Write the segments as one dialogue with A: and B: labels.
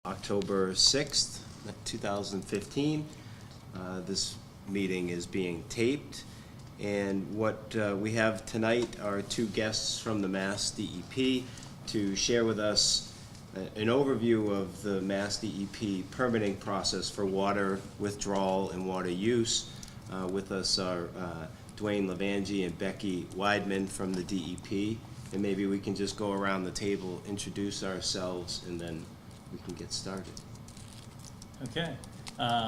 A: October 6th, 2015. This meeting is being taped, and what we have tonight are two guests from the Mass DEP to share with us an overview of the Mass DEP permitting process for water withdrawal and water use. With us are Dwayne Levangie and Becky Weidman from the DEP, and maybe we can just go around the table, introduce ourselves, and then we can get started.
B: Okay,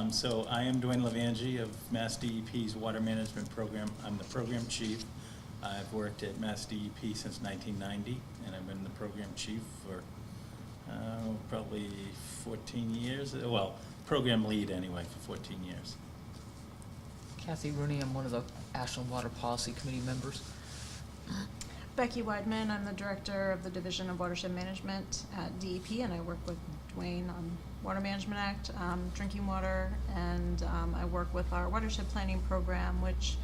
B: so I am Dwayne Levangie of Mass DEP's Water Management Program. I'm the program chief. I've worked at Mass DEP since 1990, and I've been the program chief for probably 14 years. Well, program lead anyway for 14 years.
C: Kathy Rooney, I'm one of the Ashland Water Policy Committee members.
D: Becky Weidman, I'm the Director of the Division of Watershed Management at DEP, and I work with Dwayne on Water Management Act, drinking water, and I work with our watershed planning program, which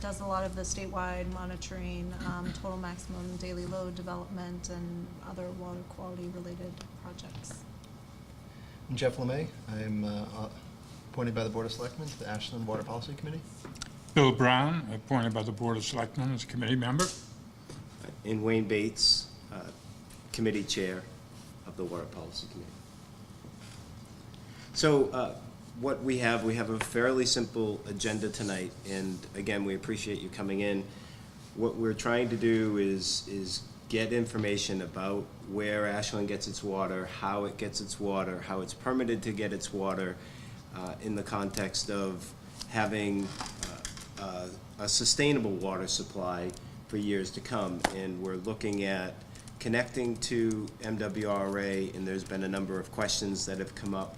D: does a lot of the statewide monitoring, total maximum daily load development, and other water quality related projects.
E: I'm Jeff LeMay. I'm appointed by the Board of Selectmen to the Ashland Water Policy Committee.
F: Bill Brown, appointed by the Board of Selectmen as committee member.
A: And Wayne Bates, committee chair of the Water Policy Committee. So what we have a fairly simple agenda tonight, and again, we appreciate you coming in. What we're trying to do is get information about where Ashland gets its water, how it gets its water, how it's permitted to get its water, in the context of having a sustainable water supply for years to come. And we're looking at connecting to MWRA, and there's been a number of questions that have come up.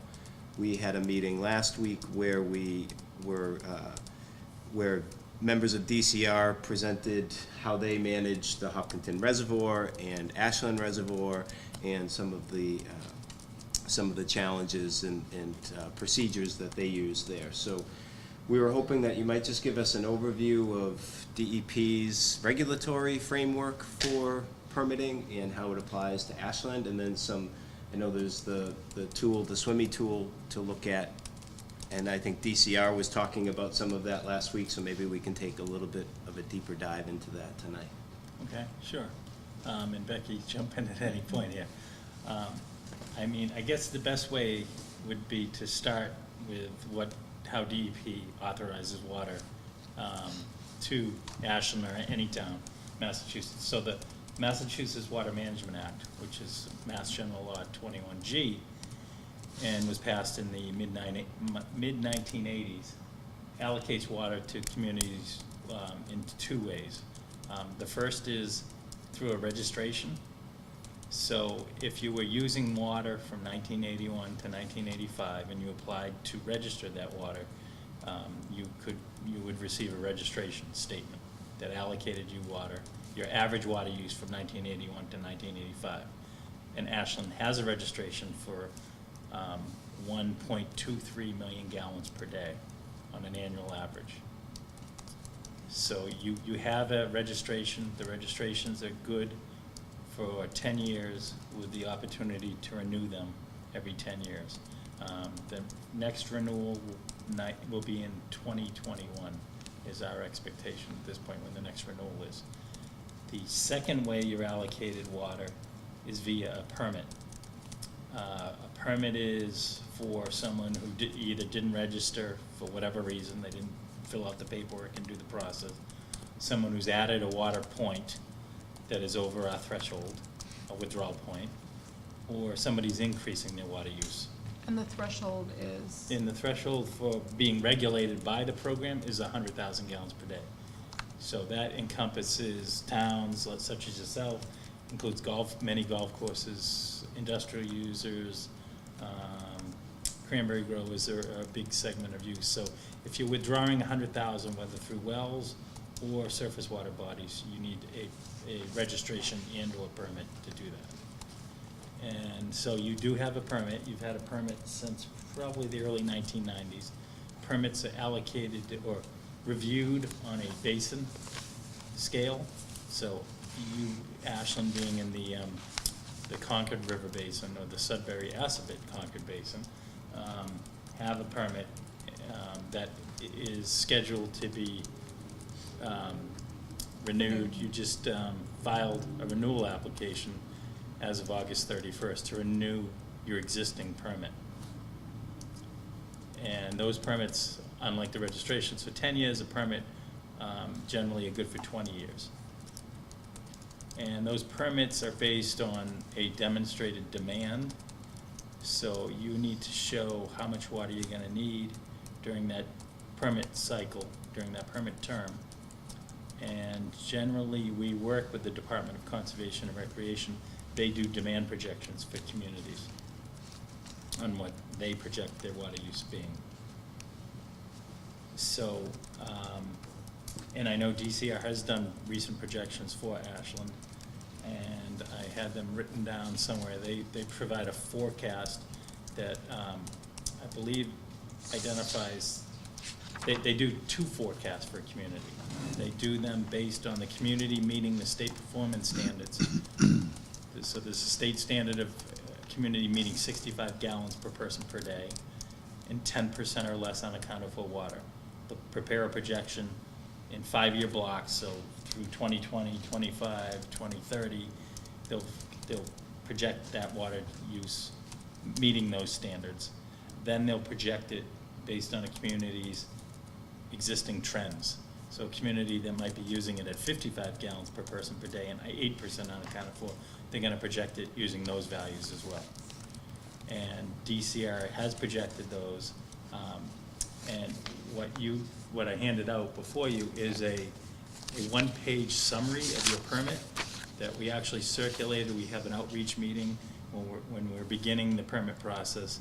A: We had a meeting last week where we were where members of DCR presented how they manage the Hopkinton Reservoir and Ashland Reservoir, and some of the challenges and procedures that they use there. So we were hoping that you might just give us an overview of DEP's regulatory framework for permitting and how it applies to Ashland, and then some, I know there's the tool, the SWIMMY tool to look at, and I think DCR was talking about some of that last week, so maybe we can take a little bit of a deeper dive into that tonight.
B: Okay, sure. And Becky, jump in at any point here. I mean, I guess the best way would be to start with how DEP authorizes water to Ashland or any town, Massachusetts. So the Massachusetts Water Management Act, which is Mass General Law 21G, and was passed in the mid-1980s, allocates water to communities in two ways. The first is through a registration. So if you were using water from 1981 to 1985 and you applied to register that water, you would receive a registration statement that allocated you water, your average water use from 1981 to 1985. And Ashland has a registration for 1.23 million gallons per day on an annual average. So you have a registration. The registrations are good for 10 years with the opportunity to renew them every 10 years. The next renewal will be in 2021 is our expectation at this point when the next renewal is. The second way you're allocated water is via a permit. A permit is for someone who either didn't register for whatever reason, they didn't fill out the paperwork and do the process, someone who's added a water point that is over our threshold, a withdrawal point, or somebody's increasing their water use.
D: And the threshold is?
B: And the threshold for being regulated by the program is 100,000 gallons per day. So that encompasses towns such as yourself, includes many golf courses, industrial users, cranberry growers are a big segment of use. So if you're withdrawing 100,000, whether through wells or surface water bodies, you need a registration and or permit to do that. And so you do have a permit. You've had a permit since probably the early 1990s. Permits are allocated or reviewed on a basin scale. So you, Ashland, being in the the Concord River Basin or the Sudbury Assabet Concord Basin have a permit that is scheduled to be renewed. You just filed a renewal application as of August 31st to renew your existing permit. And those permits, unlike the registrations for 10 years, a permit generally are good for 20 years. And those permits are based on a demonstrated demand. So you need to show how much water you're gonna need during that permit cycle, during that permit term. And generally, we work with the Department of Conservation and Recreation. They do demand projections for communities on what they project their water use being. So, and I know DCR has done recent projections for Ashland, and I had them written down somewhere. They provide a forecast that I believe identifies, they do 2 forecasts for a community. They do them based on the community meeting the state performance standards. So there's a state standard of community meeting 65 gallons per person per day and 10% or less unaccounted for water. They'll prepare a projection in 5-year blocks, so through 2020, 25, 2030, they'll project that water use meeting those standards. Then they'll project it based on a community's existing trends. So a community that might be using it at 55 gallons per person per day and 8% unaccounted for, they're gonna project it using those values as well. And DCR has projected those, and what I handed out before you is a 1-page summary of your permit that we actually circulated. We have an outreach meeting when we're beginning the permit process.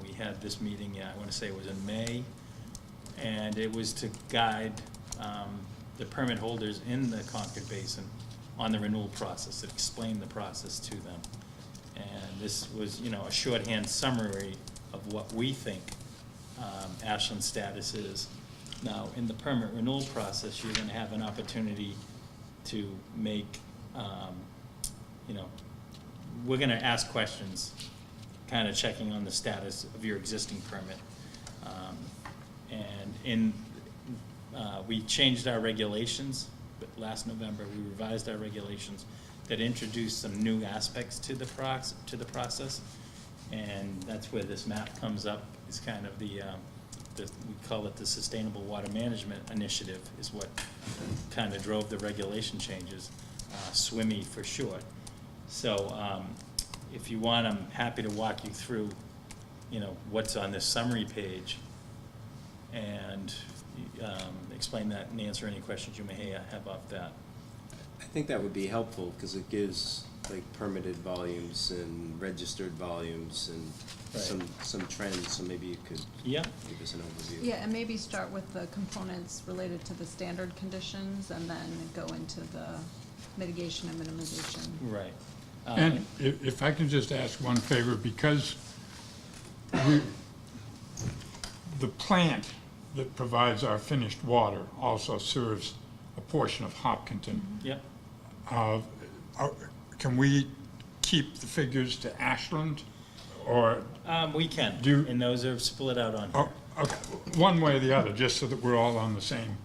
B: We had this meeting, I wanna say it was in May, and it was to guide the permit holders in the Concord Basin on the renewal process, it explained the process to them. And this was, a shorthand summary of what we think Ashland's status is. Now, in the permit renewal process, you're gonna have an opportunity to make, we're gonna ask questions, kind of checking on the status of your existing permit. We changed our regulations, but last November, we revised our regulations that introduced some new aspects to the process. And that's where this map comes up, is kind of we call it the Sustainable Water Management Initiative, is what kind of drove the regulation changes, SWIMI for short. So if you want, I'm happy to walk you through, what's on this summary page and explain that and answer any questions you may have off that.
A: I think that would be helpful, because it gives like permitted volumes and registered volumes and
B: Right.
A: some trends, so maybe you could
B: Yeah.
A: give us an overview.
D: Yeah, and maybe start with the components related to the standard conditions and then go into the mitigation and minimization.
B: Right.
F: And if I can just ask one favor, because the plant that provides our finished water also serves a portion of Hopkinton.
B: Yep.
F: Can we keep the figures to Ashland, or,
B: We can,
F: Do-
B: and those are split out on here.
F: oh, okay, one way or the other, just so that we're all on the same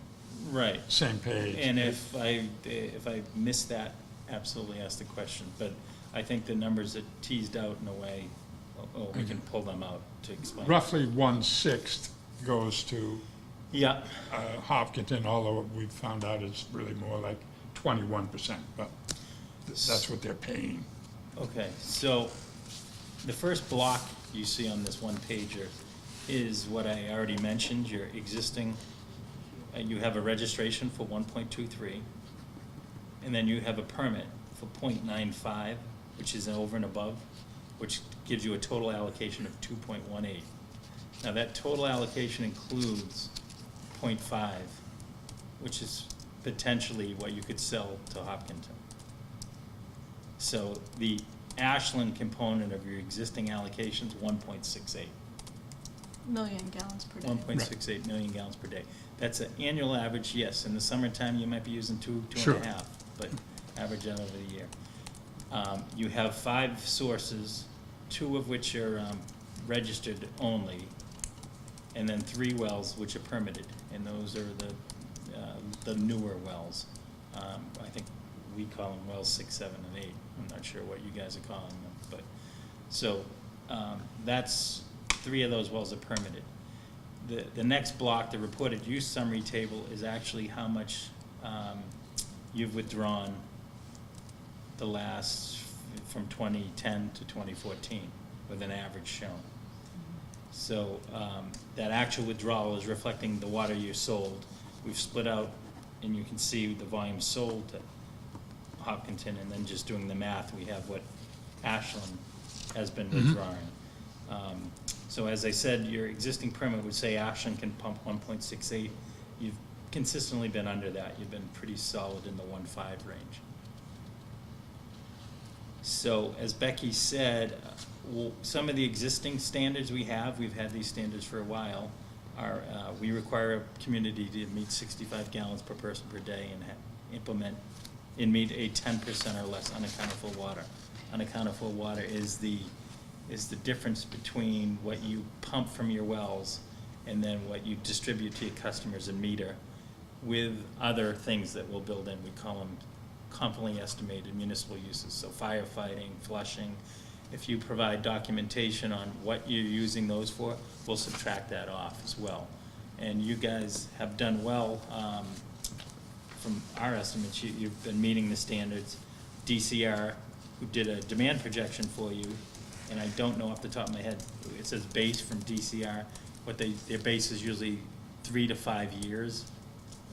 B: Right.
F: page?
B: And if I missed that, absolutely ask the question, but I think the numbers are teased out in a way, we can pull them out to explain.
F: Roughly 1/6 goes to
B: Yeah,
F: Hopkinton, although we found out it's really more like 21%, but that's what they're paying.
B: okay, so the first block you see on this one pager is what I already mentioned, your existing, you have a registration for 1.23, and then you have a permit for 0.95, which is over and above, which gives you a total allocation of 2.18. Now, that total allocation includes 0.5, which is potentially what you could sell to Hopkinton. So the Ashland component of your existing allocation is 1.68.
D: Million gallons per day.
B: 1.68 million gallons per day. That's an annual average, yes. In the summertime, you might be using two
F: Sure.
B: and a half, but average out over the year. You have 5 sources, 2 of which are registered only, and then 3 wells which are permitted, and those are the newer wells. I think we call them wells 6, 7, and 8. I'm not sure what you guys are calling them, but, so, that's, 3 of those wells are permitted. The next block, the reported use summary table, is actually how much you've withdrawn the last, from 2010 to 2014, with an average shown. So that actual withdrawal is reflecting the water you sold. We've split out, and you can see the volume sold to Hopkinton, and then just doing the math, we have what Ashland has been withdrawing. So as I said, your existing permit would say Ashland can pump 1.68. You've consistently been under that. You've been pretty solid in the 1.5 range. So as Becky said, some of the existing standards we have, we've had these standards for a while, are we require a community to meet 65 gallons per person per day and meet a 10% or less unaccounted for water. Unaccounted for water is the difference between what you pump from your wells and then what you distribute to your customers and meter, with other things that we'll build in. We call them confidently estimated municipal uses, so firefighting, flushing. If you provide documentation on what you're using those for, we'll subtract that off as well. And you guys have done well. From our estimates, you've been meeting the standards. DCR, who did a demand projection for you, and I don't know off the top of my head, it says base from DCR, their base is usually 3 to 5 years,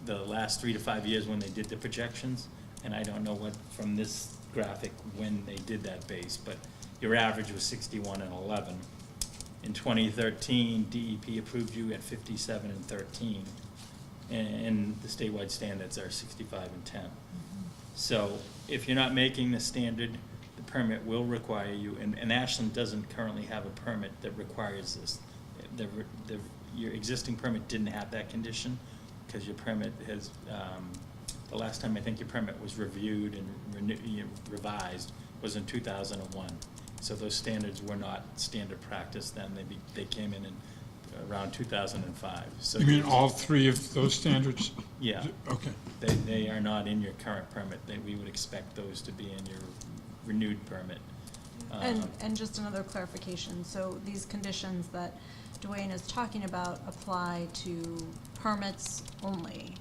B: the last 3 to 5 years when they did the projections, and I don't know what, from this graphic, when they did that base, but your average was 61 and 11. In 2013, DEP approved you at 57 and 13, and the statewide standards are 65 and 10. So if you're not making the standard, the permit will require you, and Ashland doesn't currently have a permit that requires this. Your existing permit didn't have that condition, because your permit has, the last time I think your permit was reviewed and revised was in 2001. So those standards were not standard practice then. They came in around 2005. So
F: You mean all 3 of those standards?
B: Yeah.
F: Okay.
B: They are not in your current permit. We would expect those to be in your renewed permit.
D: And just another clarification, so these conditions that Dwayne is talking about apply to permits only.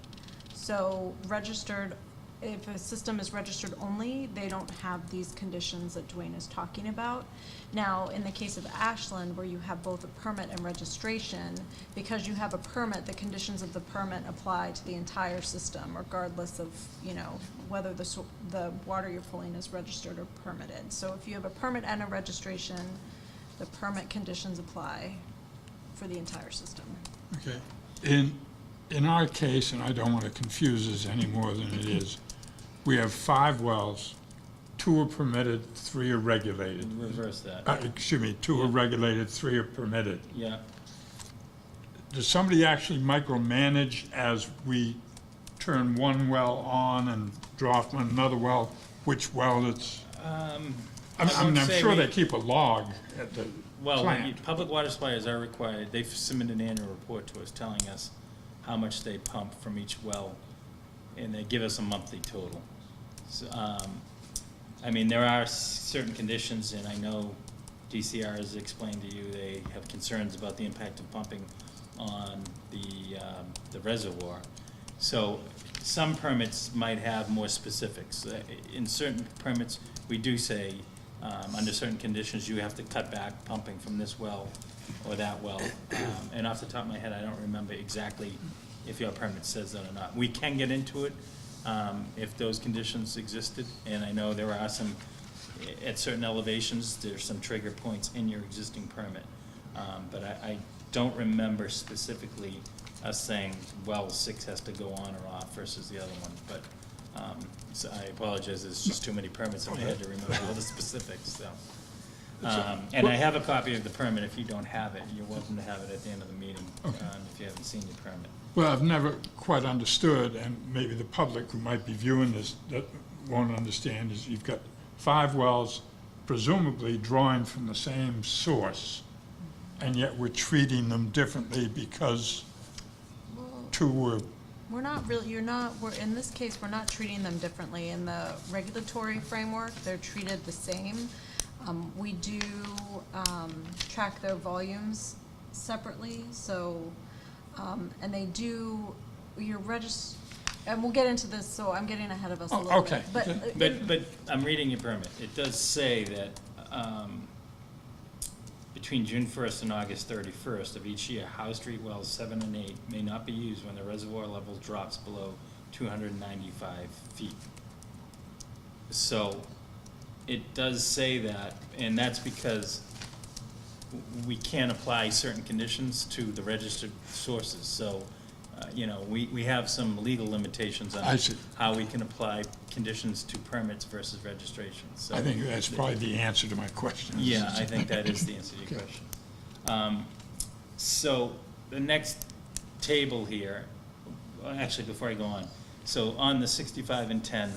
D: So registered, if a system is registered only, they don't have these conditions that Dwayne is talking about. Now, in the case of Ashland, where you have both a permit and registration, because you have a permit, the conditions of the permit apply to the entire system, regardless of, whether the water you're pulling is registered or permitted. So if you have a permit and a registration, the permit conditions apply for the entire system.
F: Okay. In our case, and I don't want to confuse this any more than it is, we have 5 wells, 2 are permitted, 3 are regulated.
B: Reverse that.
F: Excuse me, 2 are regulated, 3 are permitted.
B: Yeah.
F: Does somebody actually micromanage as we turn one well on and draw from another well, which well it's? I'm sure they keep a log at the plant.
B: Public water suppliers are required. They've submitted an annual report to us telling us how much they pump from each well, and they give us a monthly total. So, there are certain conditions, and I know DCR has explained to you they have concerns about the impact of pumping on the reservoir. So some permits might have more specifics. In certain permits, we do say, under certain conditions, you have to cut back pumping from this well or that well. And off the top of my head, I don't remember exactly if your permit says that or not. We can get into it if those conditions existed, and I know there are some, at certain elevations, there's some trigger points in your existing permit. But I don't remember specifically us saying, well, 6 has to go on or off versus the other one, but so I apologize, there's just too many permits in my head to remember all the specifics, so. And I have a copy of the permit. If you don't have it, you're welcome to have it at the end of the meeting, if you haven't seen your permit.
F: Well, I've never quite understood, and maybe the public who might be viewing this that won't understand, is you've got 5 wells presumably drawing from the same source, and yet we're treating them differently because
D: Well,
F: 2 were,
D: we're not really, in this case, we're not treating them differently. In the regulatory framework, they're treated the same. We do, track their volumes separately, so, and they do, and we'll get into this, so I'm getting ahead of us a
F: Oh,
D: little
F: okay.
D: bit.
B: But I'm reading your permit. It does say that between June 1st and August 31st of each year, Howe Street wells 7 and 8 may not be used when the reservoir level drops below 295 feet. So it does say that, and that's because we can't apply certain conditions to the registered sources. So, we have some legal limitations on
F: I see.
B: how we can apply conditions to permits versus registrations. So
F: I think that's probably the answer to my question.
B: yeah, I think that is the answer to your
F: Okay.
B: question. So the next table here, well, actually, before I go on, so on the 65 and 10,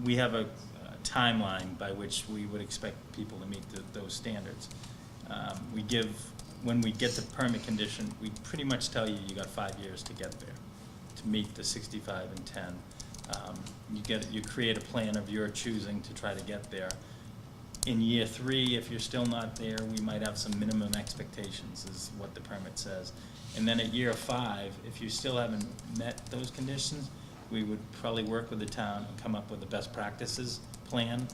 B: we have a timeline by which we would expect people to meet those standards. When we get the permit condition, we pretty much tell you got 5 years to get there, to meet the 65 and 10. You create a plan of your choosing to try to get there. In year 3, if you're still not there, we might have some minimum expectations, is what the permit says. And then at year 5, if you still haven't met those conditions, we would probably work with the town and come up with the best practices plan.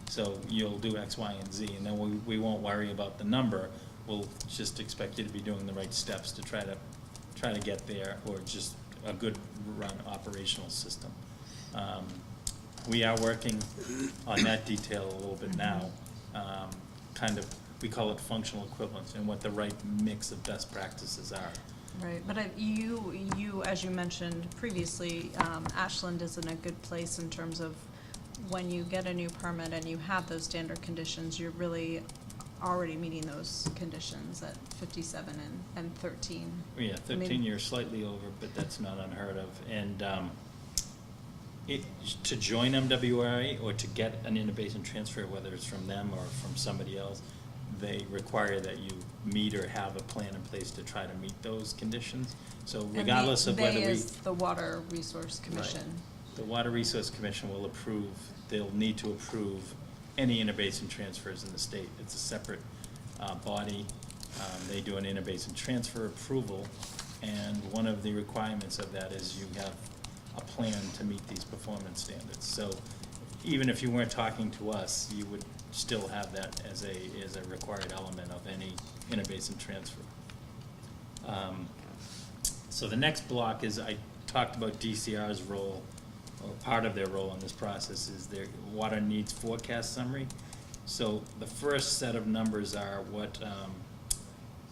B: So you'll do X, Y, and Z, and then we won't worry about the number. We'll just expect you to be doing the right steps to try to get there, or just a good run operational system. We are working on that detail a little bit now, we call it functional equivalence, and what the right mix of best practices are.
D: Right, but you, as you mentioned previously, Ashland is in a good place in terms of when you get a new permit and you have those standard conditions, you're really already meeting those conditions at 57 and 13.
B: Yeah, 13 you're slightly over, but that's not unheard of. And to join MWRA or to get an interbasin transfer, whether it's from them or from somebody else, they require that you meet or have a plan in place to try to meet those conditions. So regardless of whether
D: They is the Water Resource Commission.
B: The Water Resource Commission will approve, they'll need to approve any interbasin transfers in the state. It's a separate body. They do an interbasin transfer approval, and one of the requirements of that is you have a plan to meet these performance standards. So even if you weren't talking to us, you would still have that as a required element of any interbasin transfer. So the next block is, I talked about DCR's role, or part of their role in this process is their water needs forecast summary. So the first set of numbers are what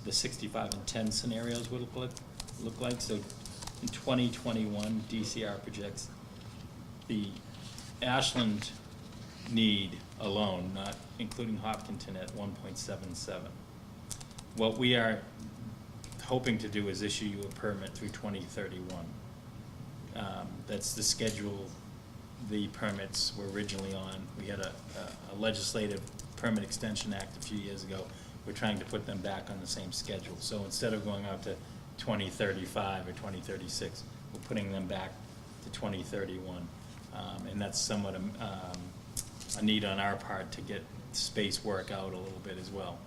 B: the 65 and 10 scenarios would look like. So in 2021, DCR projects the Ashland need alone, not including Hopkinton, at 1.77. What we are hoping to do is issue you a permit through 2031. That's the schedule the permits were originally on. We had a legislative permit extension act a few years ago. We're trying to put them back on the same schedule. So instead of going out to 2035 or 2036, we're putting them back to 2031. And that's somewhat a need on our part to get space work out a little bit as well.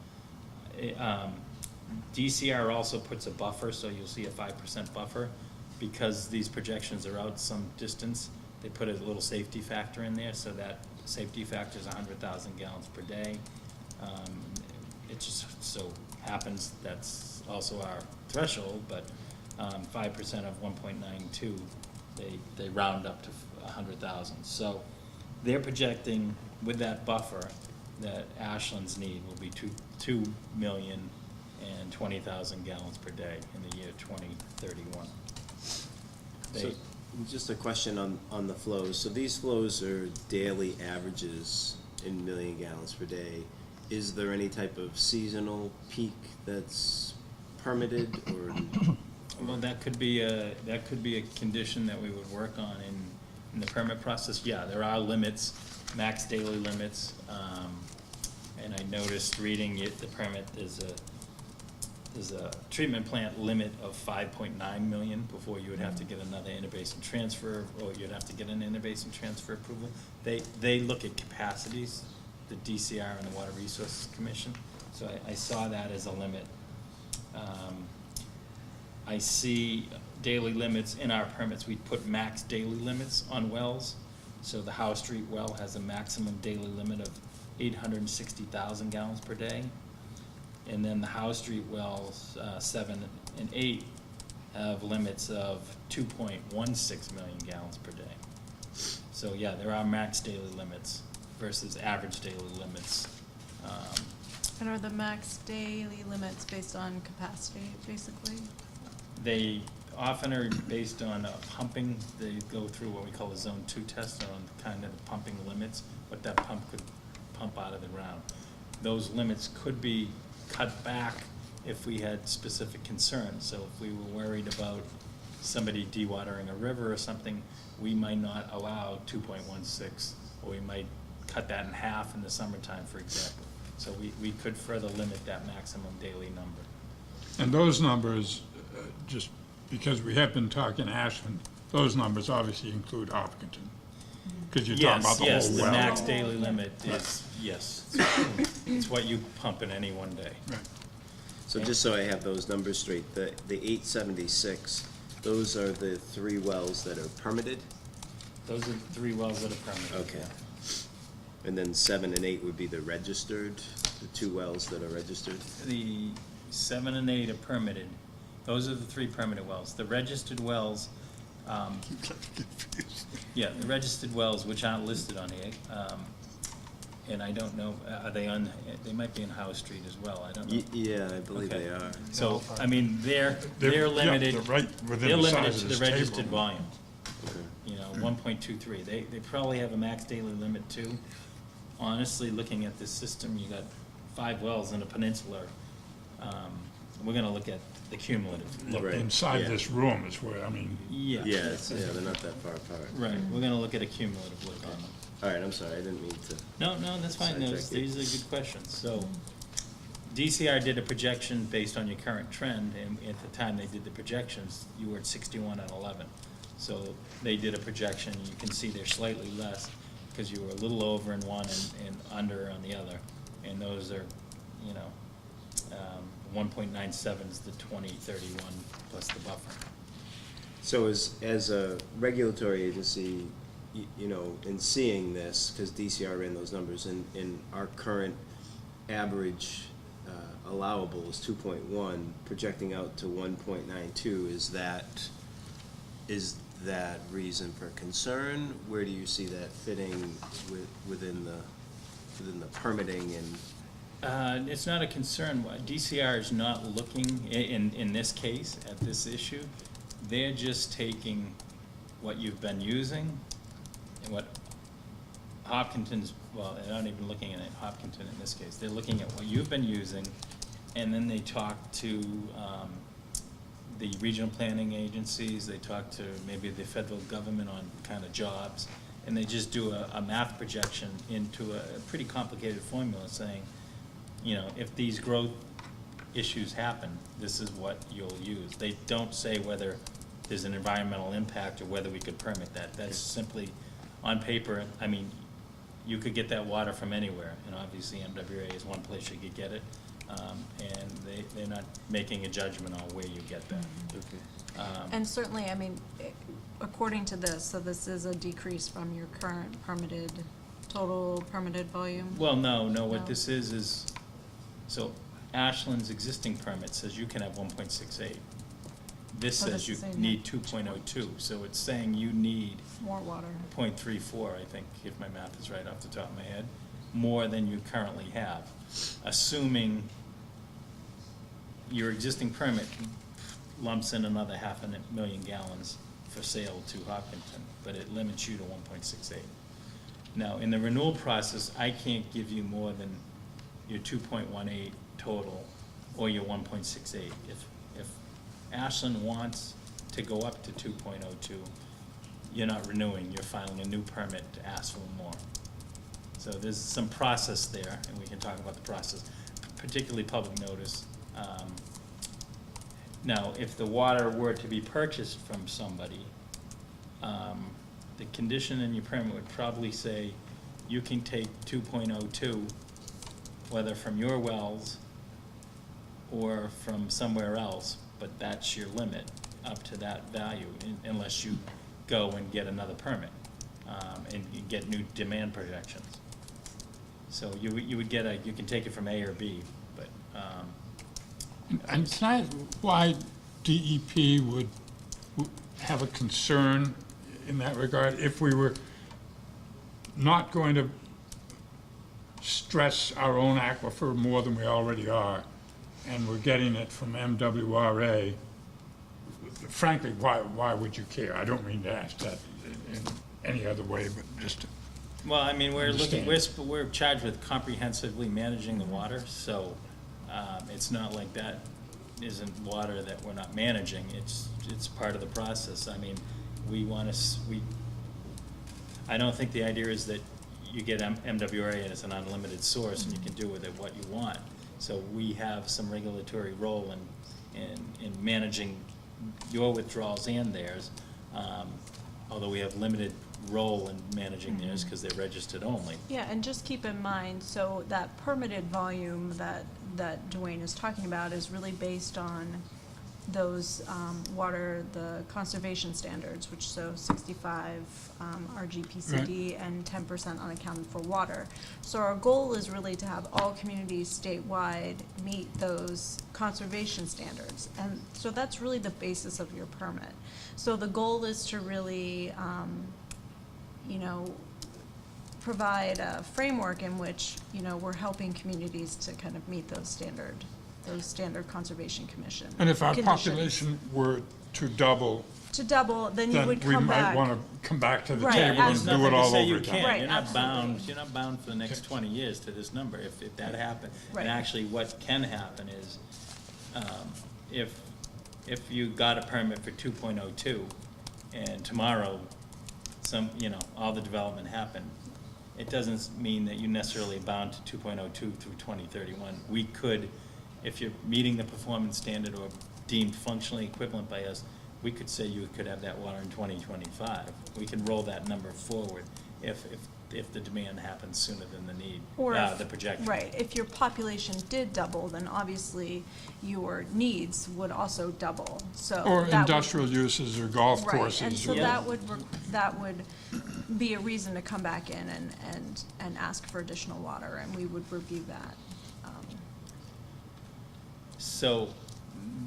B: DCR also puts a buffer, so you'll see a 5% buffer. Because these projections are out some distance, they put a little safety factor in there, so that safety factor is 100,000 gallons per day. It just so happens that's also our threshold, but 5% of 1.92, they round up to 100,000. So they're projecting with that buffer that Ashland's need will be 2,020,000 gallons per day in the year 2031.
A: So, just a question on the flows. So these flows are daily averages in million gallons per day. Is there any type of seasonal peak that's permitted, or?
B: Well, that could be a condition that we would work on in the permit process. Yeah, there are limits max daily limits, and I noticed reading it, the permit, there's a treatment plant limit of 5.9 million before you would have to get another interbasin transfer, or you'd have to get an interbasin transfer approval. They look at capacities, the DCR and the Water Resources Commission, so I saw that as a limit. I see daily limits in our permits, we put max daily limits on wells. So the Howe Street well has a maximum daily limit of 860,000 gallons per day. And then the Howe Street wells, 7 and 8, have limits of 2.16 million gallons per day. So yeah, there are max daily limits versus average daily limits.
D: And are the max daily limits based on capacity, basically?
B: They often are based on pumping. They go through what we call a zone 2 test on kind of the pumping limits, what that pump could pump out of the ground. Those limits could be cut back if we had specific concerns. So if we were worried about somebody dewatering a river or something, we might not allow 2.16, or we might cut that in half in the summertime, for example. So we could further limit that maximum daily number.
F: And those numbers, just because we have been talking Ashland, those numbers obviously include Hopkinton. Because you're talking about the whole well.
B: Yes, the max daily limit is, yes, it's what you pump in any one day.
F: Right.
A: So just so I have those numbers straight, the 876, those are the 3 wells that are permitted?
B: Those are the 3 wells that are permitted.
A: Okay. And then 7 and 8 would be the registered, the 2 wells that are registered?
B: The 7 and 8 are permitted. Those are the 3 permitted wells. The registered wells, yeah, the registered wells, which aren't listed on here, and I don't know, are they on, they might be in Howe Street as well, I don't know.
A: Yeah, I believe
B: Okay.
A: they are.
B: So, I mean, they're
F: yeah,
B: limited,
F: they're right within
B: they're
F: the
B: limited
F: size
B: to
F: of
B: the
F: this
B: registered
F: table.
B: volume.
A: Okay.
B: You know, 1.23. They probably have a max daily limit too. Honestly, looking at this system, you got 5 wells in a peninsula. We're gonna look at the cumulative.
F: Look,
A: Right,
F: inside
A: yeah.
F: this room is where, I mean,
B: Yeah.
A: Yeah, they're not that far apart.
B: Right, we're gonna look at a cumulative look at them.
A: All right, I'm sorry, I didn't mean to.
B: No, that's fine,
A: Sidetrack you.
B: these are good questions. So, DCR did a projection based on your current trend, and at the time they did the projections, you were at 61 and 11. So they did a projection, you can see they're slightly less, because you were a little over in one and under on the other. And those are, you know, 1.97 is the 2031 plus the buffer.
A: So as a regulatory agency, you know, in seeing this, because DCR ran those numbers, in our current average allowable is 2.1, projecting out to 1.92, is that reason for concern? Where do you see that fitting within the permitting and?
B: It's not a concern. DCR is not looking, in this case, at this issue. They're just taking what you've been using and what Hopkinton's, well, they're not even looking at Hopkinton in this case. They're looking at what you've been using, and then they talk to the regional planning agencies, they talk to maybe the federal government on kind of jobs, and they just do a math projection into a pretty complicated formula saying, you know, if these growth issues happen, this is what you'll use. They don't say whether there's an environmental impact or whether we could permit that. That's simply on paper. I mean, you could get that water from anywhere, and obviously MWA is one place you could get it, and they're not making a judgment on where you get that.
D: And certainly, I mean, according to this, so this is a decrease from your current total permitted volume?
B: Well, no, what
D: No.
B: this is, so Ashland's existing permit says you can have 1.68. This
D: Oh,
B: says
D: this
B: you
D: is saying
B: need 2.02, so it's saying you need
D: More water.
B: 0.34, I think, if my math is right off the top of my head, more than you currently have, assuming your existing permit lumps in another 500,000 gallons for sale to Hopkinton, but it limits you to 1.68. Now, in the renewal process, I can't give you more than your 2.18 total or your 1.68. If Ashland wants to go up to 2.02, you're not renewing, you're filing a new permit to ask for more. So there's some process there, and we can talk about the process, particularly public notice. Now, if the water were to be purchased from somebody, the condition in your permit would probably say you can take 2.02, whether from your wells or from somewhere else, but that's your limit up to that value, unless you go and get another permit, and you get new demand projections. So you would get you can take it from A or B, but,
F: And can I ask why DEP would have a concern in that regard if we were not going to stress our own aquifer more than we already are, and we're getting it from MWRA? Frankly, why would you care? I don't mean to ask that in any other way, but just to
B: well, I mean,
F: understand.
B: we're charged with comprehensively managing the water, so, it's not like that isn't water that we're not managing, it's part of the process. I mean, I don't think the idea is that you get MWRA as an unlimited source and you can do with it what you want. So we have some regulatory role in managing your withdrawals and theirs, although we have limited role in managing theirs because they're registered only.
D: Yeah, and just keep in mind, so that permitted volume that Dwayne is talking about is really based on those the conservation standards, which so 65 RGPCD and 10% unaccounted for water. So our goal is really to have all communities statewide meet those conservation standards, and so that's really the basis of your permit. So the goal is to really, provide a framework in which, we're helping communities to kind of meet those standard conservation commission
F: And if our
D: conditions.
F: population were to double,
D: To double, then you
F: then
D: would
F: we
D: come
F: might
D: back.
F: want to come back to the
D: Right,
F: table and
B: There's
F: do it
B: nothing to
F: all
B: say
F: over
B: you
F: again.
B: can't.
D: Right,
B: You're not bound,
D: absolutely.
B: you're not bound for the next 20 years to this number if that happened.
D: Right.
B: And actually, what can happen is, if you got a permit for 2.02 and tomorrow all the development happened, it doesn't mean that you're necessarily bound to 2.02 through 2031. We could, if you're meeting the performance standard or deemed functionally equivalent by us, we could say you could have that water in 2025. We can roll that number forward if the demand happens sooner than the need,
D: Or if-
B: the projection.
D: Right, if your population did double, then obviously your needs would also double, so.
F: Or
D: that would-
F: industrial uses or golf
D: Right,
F: courses.
D: and so
F: or-
D: that would be a reason to come back in and ask for additional water, and we would review that.
B: So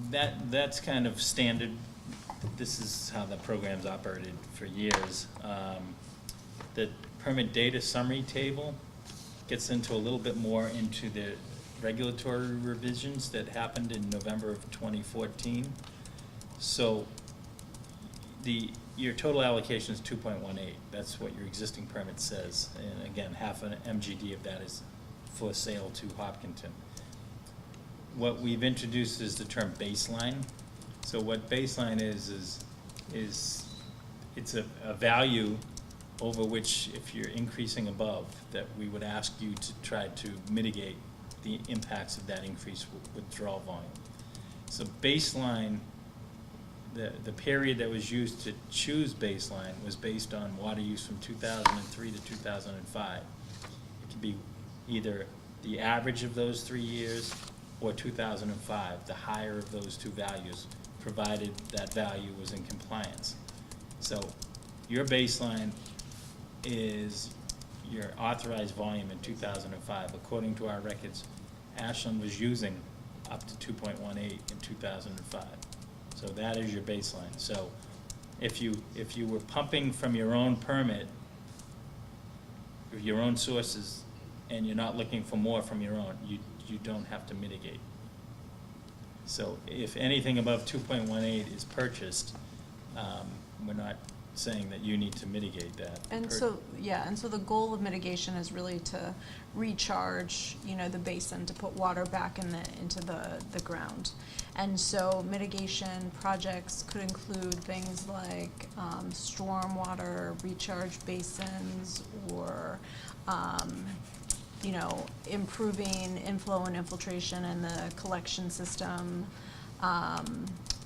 B: that's kind of standard. This is how the program's operated for years. The permit data summary table gets into a little bit more into the regulatory revisions that happened in November of 2014. So your total allocation is 2.18. That's what your existing permit says. And again, half an MGD of that is for sale to Hopkinton. What we've introduced is the term baseline. So what baseline is it's a value over which, if you're increasing above, that we would ask you to try to mitigate the impacts of that increased withdrawal volume. So baseline, the period that was used to choose baseline was based on water use from 2003 to 2005. It could be either the average of those 3 years or 2005, the higher of those two values, provided that value was in compliance. So your baseline is your authorized volume in 2005. According to our records, Ashland was using up to 2.18 in 2005. So that is your baseline. So if you were pumping from your own permit, your own sources, and you're not looking for more from your own, you don't have to mitigate. So if anything above 2.18 is purchased, we're not saying that you need to mitigate that.
D: And so, yeah, and so the goal of mitigation is really to recharge, you know, the basin, to put water back into the ground. And so mitigation projects could include things like stormwater recharge basins, or you know, improving inflow and infiltration in the collection system,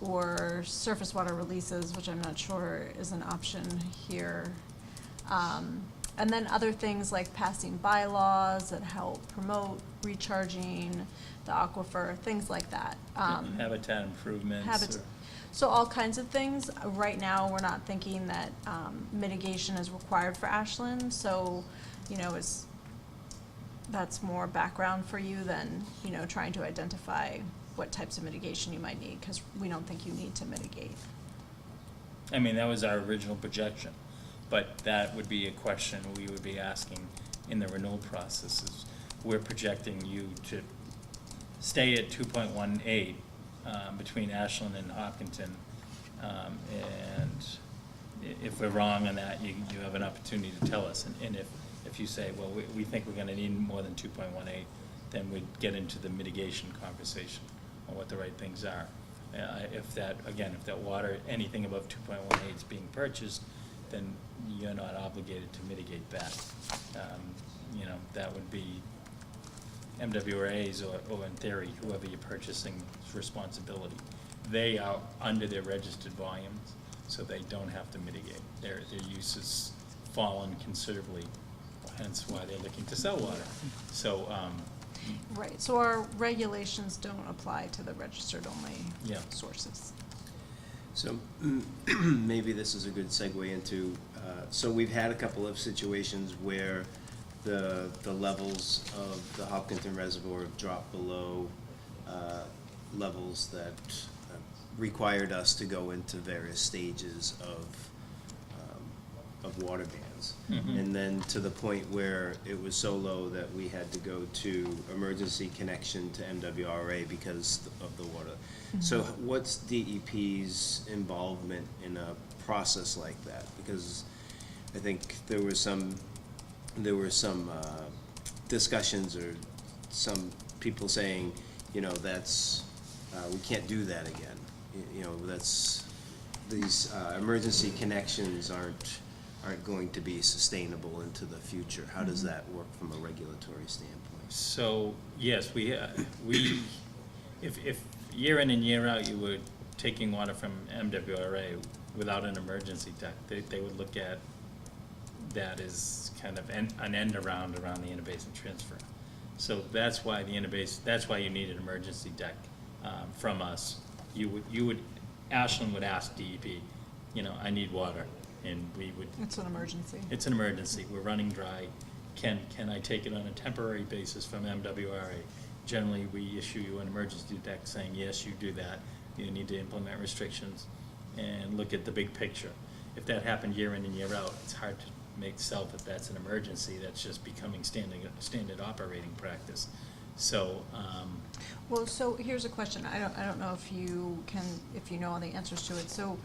D: or surface water releases, which I'm not sure is an option here. And then other things like passing bylaws that help promote recharging the aquifer, things like that.
B: Habitat improvements.
D: So all kinds of things. Right now, we're not thinking that mitigation is required for Ashland, so, you know, that's more background for you than, you know, trying to identify what types of mitigation you might need, because we don't think you need to mitigate.
B: I mean, that was our original projection, but that would be a question we would be asking in the renewal processes. We're projecting you to stay at 2.18 between Ashland and Hopkinton, and if we're wrong on that, you have an opportunity to tell us. And if you say, well, we think we're gonna need more than 2.18, then we'd get into the mitigation conversation on what the right things are. If that water, anything above 2.18 is being purchased, then you're not obligated to mitigate that. You know, that would be MWRA's, or in theory, whoever you're purchasing's responsibility. They are under their registered volumes, so they don't have to mitigate. Their use has fallen considerably, hence why they're looking to sell water. So,
D: Right, so our regulations don't apply to the registered only
B: Yeah.
D: sources.
A: So maybe this is a good segue into, so we've had a couple of situations where the levels of the Hopkinton Reservoir have dropped below levels that required us to go into various stages of water bans.
B: Mhm.
A: And then to the point where it was so low that we had to go to emergency connection to MWRA because of the water. So what's DEP's involvement in a process like that? Because I think there were some discussions, or some people saying, you know, that's, we can't do that again. You know, that's, these emergency connections aren't going to be sustainable into the future. How does that work from a regulatory standpoint?
B: So, yes, if year in and year out you were taking water from MWRA without an emergency deck, they would look at that as kind of an end around the interbasin transfer. So that's why that's why you need an emergency deck from us. Ashland would ask DEP, you know, I need water, and we would.
D: It's an emergency.
B: It's an emergency, we're running dry, can I take it on a temporary basis from MWRA? Generally, we issue you an emergency deck saying, yes, you do that, you need to implement restrictions and look at the big picture. If that happened year in and year out, it's hard to make sell that that's an emergency, that's just becoming standard operating practice. So,
D: Well, so here's a question. I don't know if you know all the answers to it. So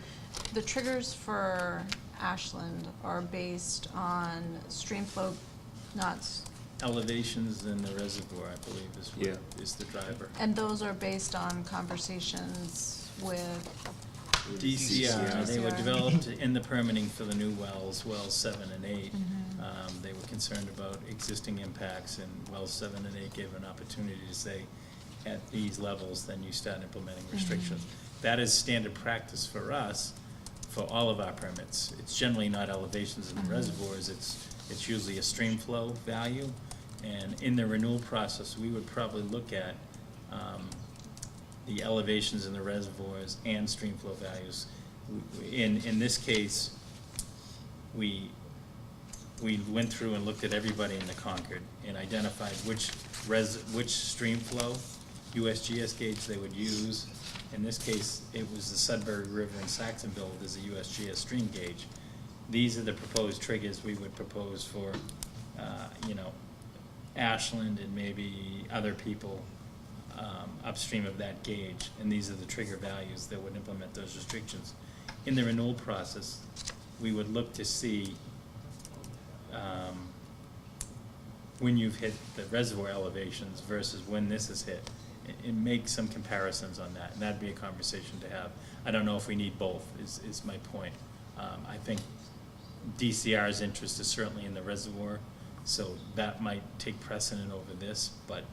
D: the triggers for Ashland are based on stream flow, not,
B: elevations in the reservoir, I believe, is
A: Yeah.
B: what is the driver.
D: and those are based on conversations with,
B: DCR, they were
D: DCR.
B: developed in the permitting for the new wells, wells 7 and 8. They were concerned about existing impacts, and wells 7 and 8 gave an opportunity to say, at these levels, then you start implementing restrictions. That is standard practice for us, for all of our permits. It's generally not elevations in the reservoirs, it's usually a stream flow value. And in the renewal process, we would probably look at the elevations in the reservoirs and stream flow values. In this case, we went through and looked at everybody in the Concord and identified which stream flow USGS gauge they would use. In this case, it was the Sudbury River in Saxonville. There's a USGS stream gauge. These are the proposed triggers we would propose for, you know, Ashland and maybe other people upstream of that gauge, and these are the trigger values that would implement those restrictions. In the renewal process, we would look to see, when you've hit the reservoir elevations versus when this is hit, and make some comparisons on that, and that'd be a conversation to have. I don't know if we need both, is my point. I think DCR's interest is certainly in the reservoir, so that might take precedent over this, but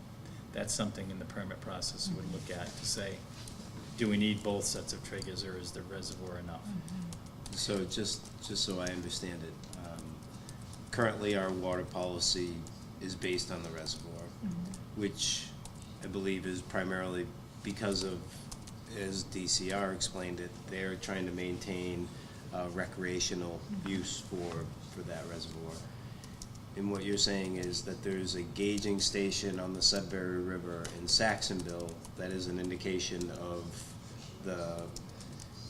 B: that's something in the permit process we would look at to say, do we need both sets of triggers, or is the reservoir enough?
A: So just so I understand it, currently our water policy is based on the reservoir, which I believe is primarily because of, as DCR explained it, they're trying to maintain recreational use for that reservoir. And what you're saying is that there's a gauging station on the Sudbury River in Saxonville that is an indication of the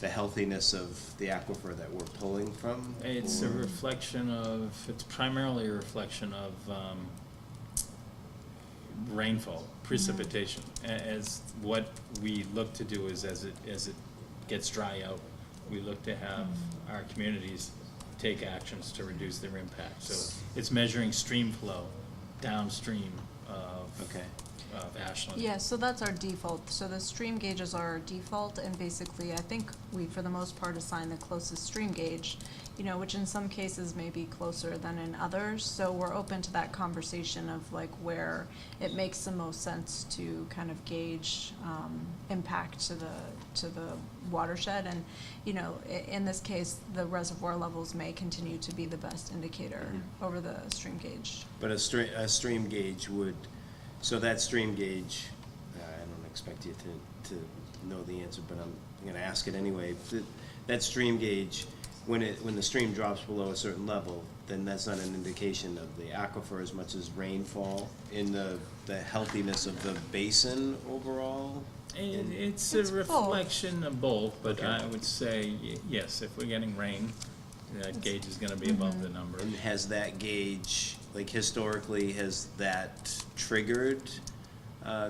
A: healthiness of the aquifer that we're pulling from?
B: It's a reflection of, it's primarily a reflection of rainfall, precipitation. As what we look to do is, as it gets dry out, we look to have our communities take actions to reduce their impact. So it's measuring stream flow downstream of Ashland.
D: Yeah, so that's our default. So the stream gauges are our default, and basically, I think we, for the most part, assign the closest stream gauge, which in some cases may be closer than in others. So we're open to that conversation of like where it makes the most sense to kind of gauge impact to the watershed. And, in this case, the reservoir levels may continue to be the best indicator over the stream gauge.
A: But a stream gauge would, so that stream gauge, I don't expect you to know the answer, but I'm gonna ask it anyway. That stream gauge, when the stream drops below a certain level, then that's not an indication of the aquifer as much as rainfall in the healthiness of the basin overall?
B: It's
D: It's
B: a
D: both.
B: reflection of both, but
A: Okay.
B: I would say, yes, if we're getting rain, that gauge is gonna be above the number.
A: And has that gauge, like historically, has that triggered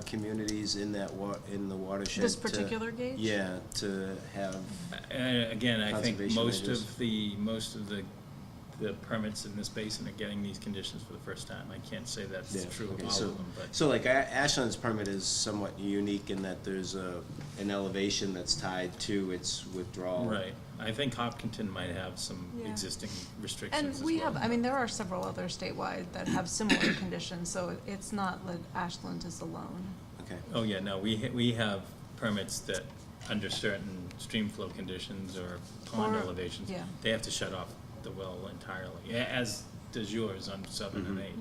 A: communities in that in the watershed?
D: This particular gauge?
A: Yeah, to have,
B: Again, I think
A: Conservation
B: most of the permits in this basin are getting these conditions for the first time. I can't say that's
A: yeah,
B: true of
A: okay,
B: all
A: so,
B: of them, but.
A: so like Ashland's permit is somewhat unique in that there's an elevation that's tied to its withdrawal.
B: Right. I think Hopkinton might have some
D: Yeah.
B: existing restrictions as
D: And we
B: well.
D: have, there are several other statewide that have similar conditions, so it's not that Ashland is alone.
A: Okay.
B: Oh, yeah, no, we have permits that, under certain stream flow conditions or pond
D: Or-
B: elevations,
D: yeah.
B: they have to shut off the well entirely, as does yours on 7 and 8,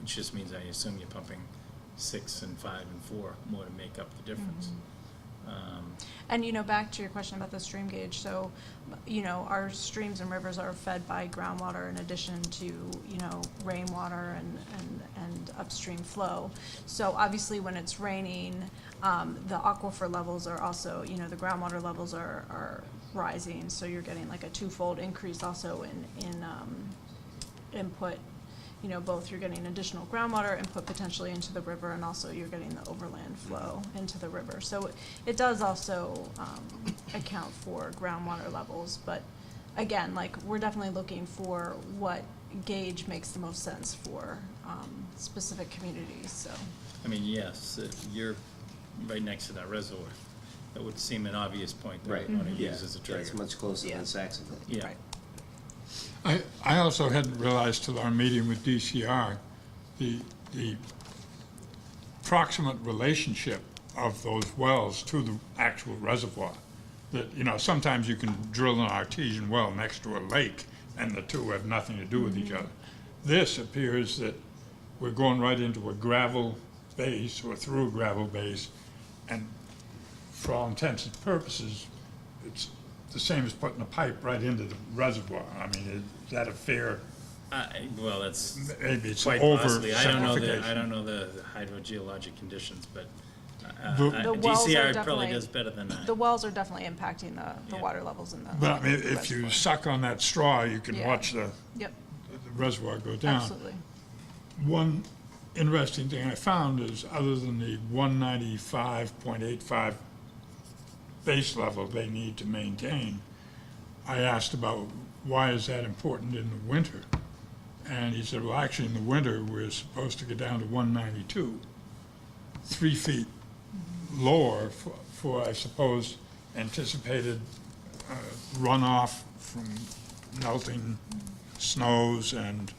B: which just means I assume you're pumping 6 and 5 and 4 more to make up the difference.
D: And, back to your question about the stream gauge, so, our streams and rivers are fed by groundwater in addition to, rainwater and upstream flow. So obviously, when it's raining, the aquifer levels are also, the groundwater levels are rising, so you're getting like a twofold increase also in input. Both you're getting additional groundwater input potentially into the river, and also you're getting the overland flow into the river. So it does also account for groundwater levels, but again, like, we're definitely looking for what gauge makes the most sense for specific communities, so.
B: I mean, yes, if you're right next to that reservoir, that would seem an obvious point that
A: Right,
B: we want to
A: yeah,
B: use as a trigger.
A: that's much closer
D: Yeah.
A: than Saxonville.
B: Yeah.
D: Right.
F: I also hadn't realized till our meeting with DCR, the proximate relationship of those wells to the actual reservoir. That, sometimes you can drill an artesian well next to a lake and the two have nothing to do with each other. This appears that we're going right into a gravel base or through a gravel base, and for all intents and purposes, it's the same as putting a pipe right into the reservoir. I mean, is that a fair,
B: Well, that's
F: maybe it's
B: quite possibly. I don't
F: oversimplification?
B: know the hydrogeologic conditions, but
F: The
D: wells are
B: DCR probably
D: definitely-
B: does better than that.
D: The wells are definitely impacting the
B: Yeah.
D: water levels in the.
F: But I mean,
D: the
F: if you
D: reservoir.
F: suck on that straw, you can
D: Yeah.
F: watch the
D: Yep,
F: reservoir go down.
D: absolutely.
F: One interesting thing I found is, other than the 195.85 base level they need to maintain, I asked about why is that important in the winter? And he said, well, actually, in the winter, we're supposed to get down to 192, 3 feet lower for I suppose, anticipated runoff from melting snows and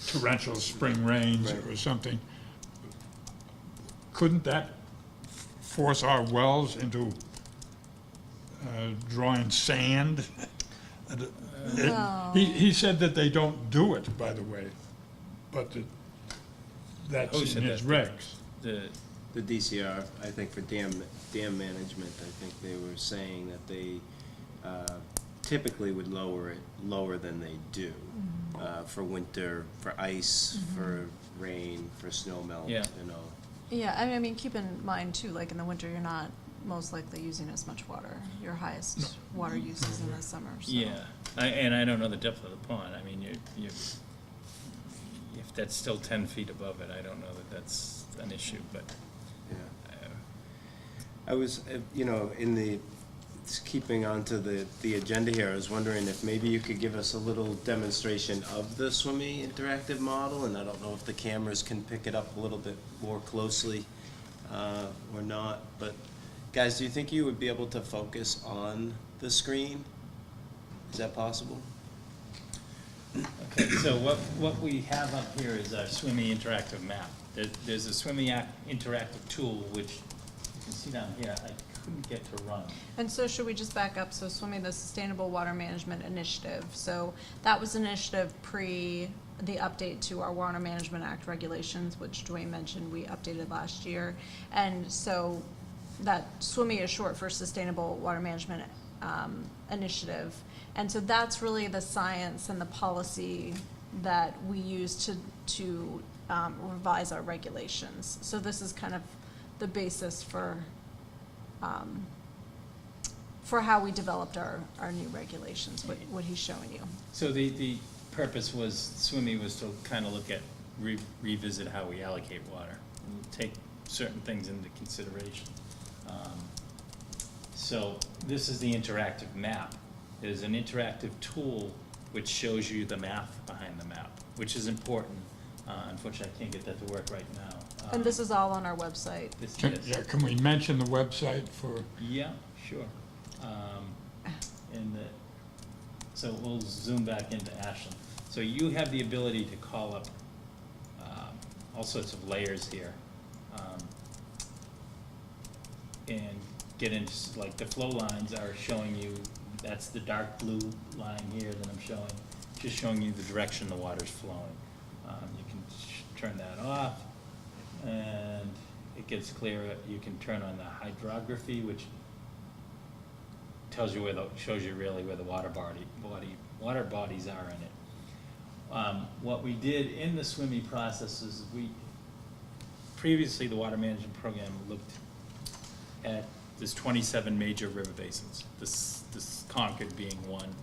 F: torrential spring rains
A: Right.
F: or something. Couldn't that force our wells into drawing sand?
D: No.
F: He said that they don't do it, by the way, but that's
B: Who
F: in
B: said
F: his
B: that?
F: regs.
A: The DCR, I think for dam management, I think they were saying that they typically would lower it lower than they do for winter, for ice, for rain, for snow melt,
B: Yeah.
A: you know.
D: Yeah, I mean, keep in mind too, like in the winter, you're not most likely using as much water. Your highest water use is in the summer, so.
B: Yeah, and I don't know the depth of the pond. I mean, you, if that's still 10 feet above it, I don't know that that's an issue, but,
A: Yeah. I was, you know, keeping on to the agenda here, I was wondering if maybe you could give us a little demonstration of the SWIMMY interactive model, and I don't know if the cameras can pick it up a little bit more closely or not, but guys, do you think you would be able to focus on the screen? Is that possible?
B: okay, so what we have up here is our SWIMMY interactive map. There's a SWIMMY interactive tool, which you can see down here, I couldn't get to run.
D: And so should we just back up? So SWIMMY, the Sustainable Water Management Initiative. So that was an initiative pre the update to our Water Management Act regulations, which Dwayne mentioned we updated last year. And so that SWIMMY is short for Sustainable Water Management Initiative. And so that's really the science and the policy that we use to revise our regulations. So this is kind of the basis for how we developed our new regulations, what he's showing you.
B: So the purpose was, SWIMMY was to kind of look at, revisit how we allocate water, and take certain things into consideration. So this is the interactive map. It is an interactive tool which shows you the math behind the map, which is important. Unfortunately, I can't get that to work right now.
D: And this is all on our website.
B: This
F: Can,
B: is.
F: yeah, can we mention the website for,
B: Yeah, sure. So we'll zoom back into Ashland. So you have the ability to call up all sorts of layers here. And get into, like, the flow lines are showing you, that's the dark blue line here that I'm showing, just showing you the direction the water's flowing. You can turn that off, and it gets clearer. You can turn on the hydrography, which tells you shows you really where the water bodies are in it. What we did in the SWIMMY process is previously the water management program looked at, there's 27 major river basins. This Concord being one,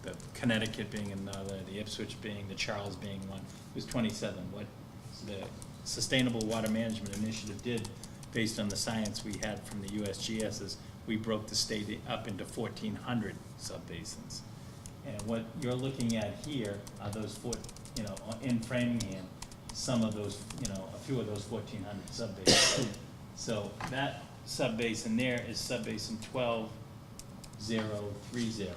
B: the Connecticut being another, the Ipswich being, the Charles being one. It was 27. What the Sustainable Water Management Initiative did, based on the science we had from the USGS, is we broke the state up into 1,400 subbasins. And what you're looking at here are those in Framingham, some of those, a few of those 1,400 subbasins. So that subbasin there is subbasin 12030.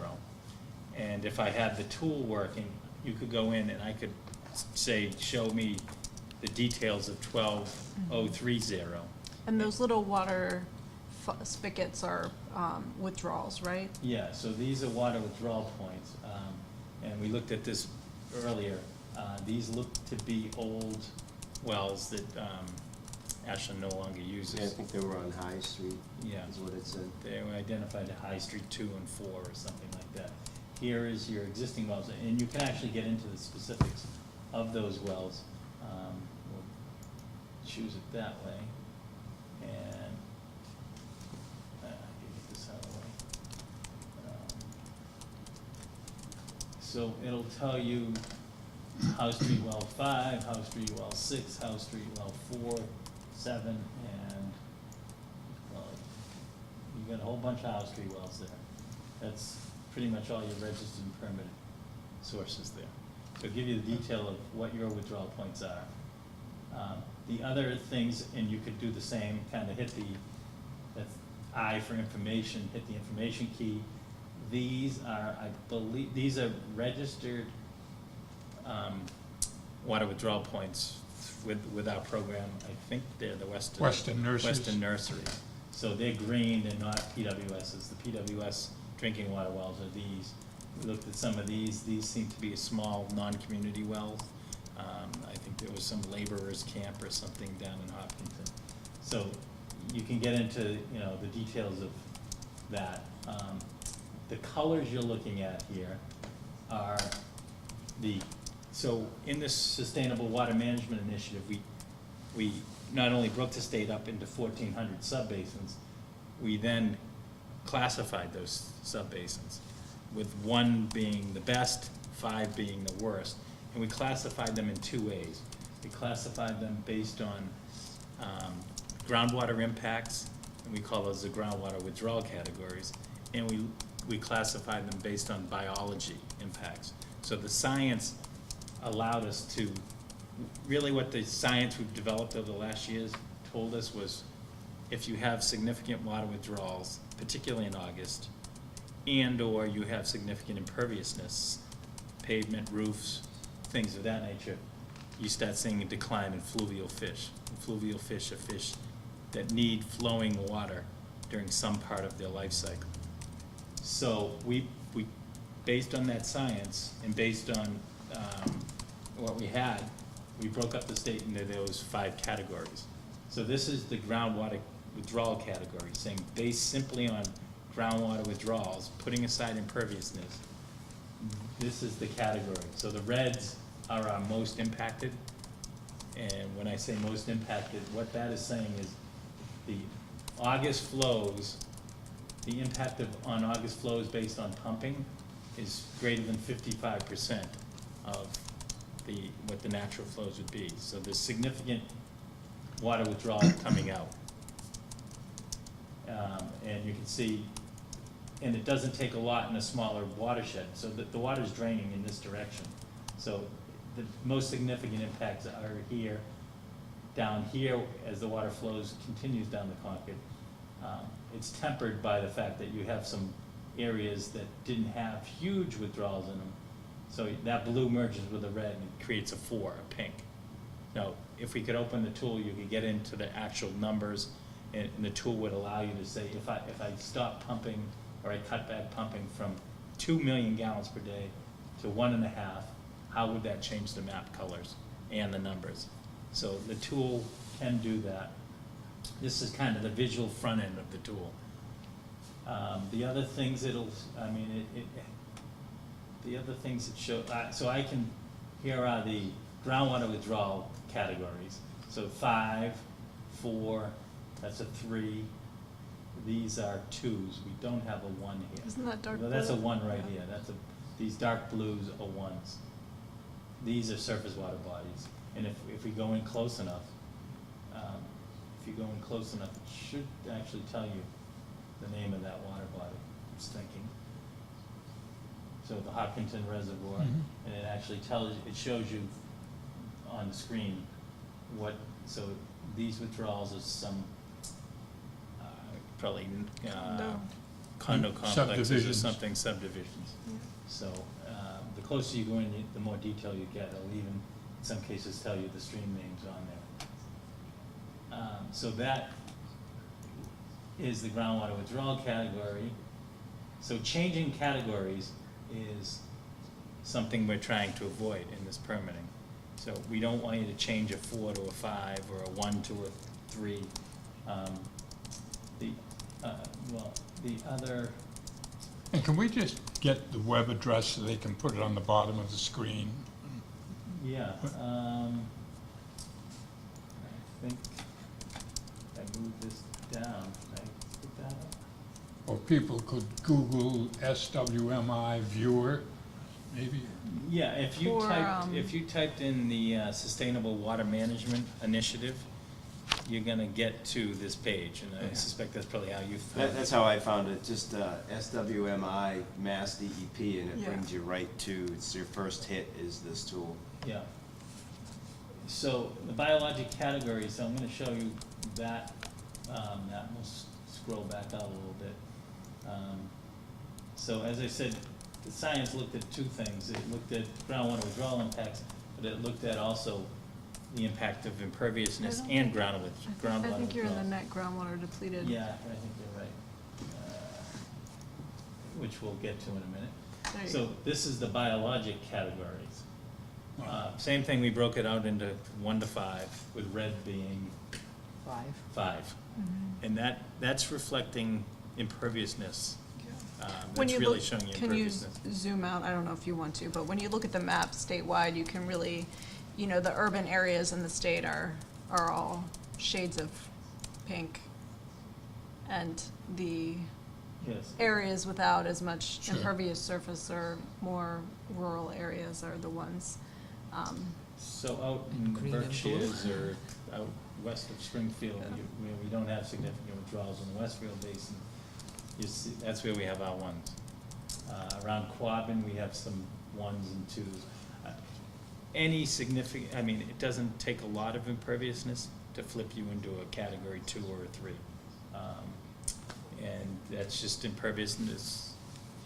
B: And if I had the tool working, you could go in and I could say, show me the details of 12030.
D: And those little water spigots are withdrawals, right?
B: Yeah, so these are water withdrawal points, and we looked at this earlier. These look to be old wells that Ashland no longer uses.
A: Yeah, I think they were on High Street,
B: Yeah.
A: is what it said.
B: They were identified at High Street 2 and 4 or something like that. Here is your existing wells, and you can actually get into the specifics of those wells. We'll choose it that way, and I can get this out of the way. So it'll tell you House Street Well 5, House Street Well 6, House Street Well 4, 7, and, well, you got a whole bunch of House Street wells there. That's pretty much all your registered and permitted sources there. So give you the detail of what your withdrawal points are. The other things, and you could do the same, kind of hit the, that's I for information, hit the information key. These are, I believe, these are registered water withdrawal points with our program. I think they're the
F: Western Nurseries.
B: Western Nurseries. So they're green, they're not PWSs. The PWS drinking water wells are these. We looked at some of these. These seem to be small, non-community wells. I think there was some laborers camp or something down in Hopkinton. So you can get into, you know, the details of that. The colors you're looking at here are so in this Sustainable Water Management Initiative, we not only broke the state up into 1,400 subbasins, we then classified those subbasins, with 1 being the best, 5 being the worst. And we classified them in 2 ways. We classified them based on groundwater impacts, and we call those the groundwater withdrawal categories. And we classified them based on biology impacts. So the science allowed us to, really what the science we've developed over the last years told us was, if you have significant water withdrawals, particularly in August, and/or you have significant imperviousness, pavement, roofs, things of that nature, you start seeing a decline in fluvial fish. And fluvial fish are fish that need flowing water during some part of their life cycle. So we based on that science and based on what we had, we broke up the state into those 5 categories. So this is the groundwater withdrawal category, saying based simply on groundwater withdrawals, putting aside imperviousness, this is the category. So the reds are our most impacted, and when I say most impacted, what that is saying is the August flows, the impact on August flows based on pumping is greater than 55% of what the natural flows would be. So there's significant water withdrawal coming out. And you can see, and it doesn't take a lot in a smaller watershed, so the water's draining in this direction. So the most significant impacts are here, down here, as the water flows, continues down the Concord. It's tempered by the fact that you have some areas that didn't have huge withdrawals in them. So that blue merges with the red and creates a 4, a pink. Now, if we could open the tool, you could get into the actual numbers, and the tool would allow you to say, if I stop pumping, or I cut back pumping from 2 million gallons per day to 1.5, how would that change the map colors and the numbers? So the tool can do that. This is kind of the visual front end of the tool. The other things the other things it shows, so I can, here are the groundwater withdrawal categories. So 5, 4, that's a 3. These are 2s. We don't have a 1 here.
D: Isn't that dark
B: Well, that's a
D: blue?
B: 1 right here. These dark blues are 1s. These are surface water bodies. And if we go in close enough, it should actually tell you the name of that water body. I was thinking. So the Hopkinton Reservoir, and it actually shows you on the screen so these withdrawals are some, probably condo complexes or
F: Subdivisions.
B: something, subdivisions.
D: Yeah.
B: So the closer you go in, the more detail you get. It'll even, in some cases, tell you the stream names on there. So that is the groundwater withdrawal category. So changing categories is something we're trying to avoid in this permitting. So we don't want you to change a 4 to a 5 or a 1 to a 3. The other,
F: And can we just get the web address so they can put it on the bottom of the screen?
B: yeah, I think I moved this down. Did I put that up?
F: Or people could Google SWMI viewer, maybe?
B: Yeah, if you
D: Or,
B: typed in the Sustainable Water Management Initiative, you're gonna get to this page, and I suspect that's probably how you found it.
A: That's how I found it, just SWMI Mass DEP, and it
D: Yeah.
A: brings you right to, it's your first hit is this tool.
B: Yeah. So the biologic categories, so I'm gonna show you that, that will scroll back out a little bit. So as I said, the science looked at two things. It looked at groundwater withdrawal impacts, but it looked at also the impact of imperviousness and groundwater withdrawal.
D: I think you're in the net groundwater depleted.
B: Yeah, I think you're right. Which we'll get to in a minute.
D: There you
B: So
D: go.
B: this is the biologic categories. Same thing, we broke it out into 1 to 5, with red being 5. And that's reflecting imperviousness.
D: When
B: That's
D: you
B: really
D: look,
B: showing you
D: can you
B: imperviousness.
D: zoom out? I don't know if you want to, but when you look at the map statewide, you can really, you know, the urban areas in the state are all shades of pink. And the
B: Yes.
D: areas without as much impervious surface or more rural areas are the ones.
B: So out in the
C: Green and blue.
B: Berkshires or out west of Springfield, where we don't have significant withdrawals in the Westfield Basin, you see, that's where we have our 1s. Around Quabbin, we have some 1s and 2s. Any significant, I mean, it doesn't take a lot of imperviousness to flip you into a category 2 or a 3. And that's just imperviousness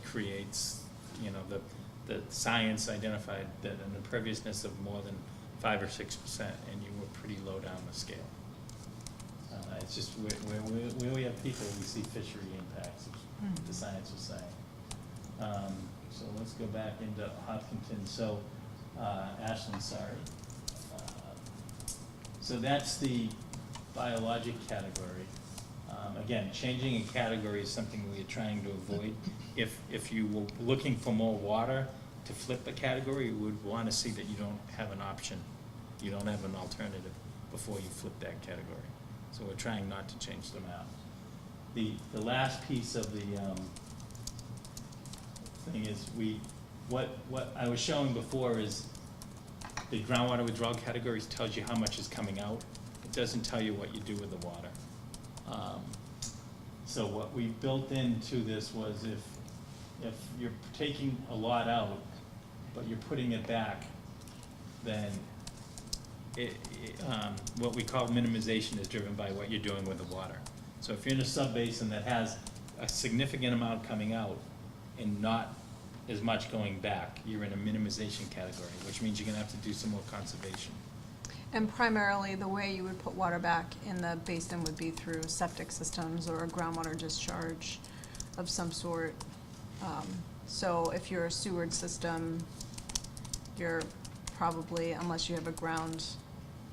B: creates, you know, the science identified that an imperviousness of more than 5 or 6%, and you were pretty low down the scale. It's just where we have people, we see fishery impacts, as the science was saying. So let's go back into Hopkinton. So, Ashland, sorry. So that's the biologic category. Again, changing a category is something we are trying to avoid. If you were looking for more water to flip a category, you would want to see that you don't have an option. You don't have an alternative before you flip that category. So we're trying not to change them out. The last piece of the thing is what I was showing before is the groundwater withdrawal categories tells you how much is coming out. It doesn't tell you what you do with the water. So what we built into this was if you're taking a lot out, but you're putting it back, then what we call minimization is driven by what you're doing with the water. So if you're in a subbasin that has a significant amount coming out and not as much going back, you're in a minimization category, which means you're gonna have to do some more conservation.
D: And primarily, the way you would put water back in the basin would be through septic systems or a groundwater discharge of some sort. So if you're a sewered system, you're probably, unless you have a ground,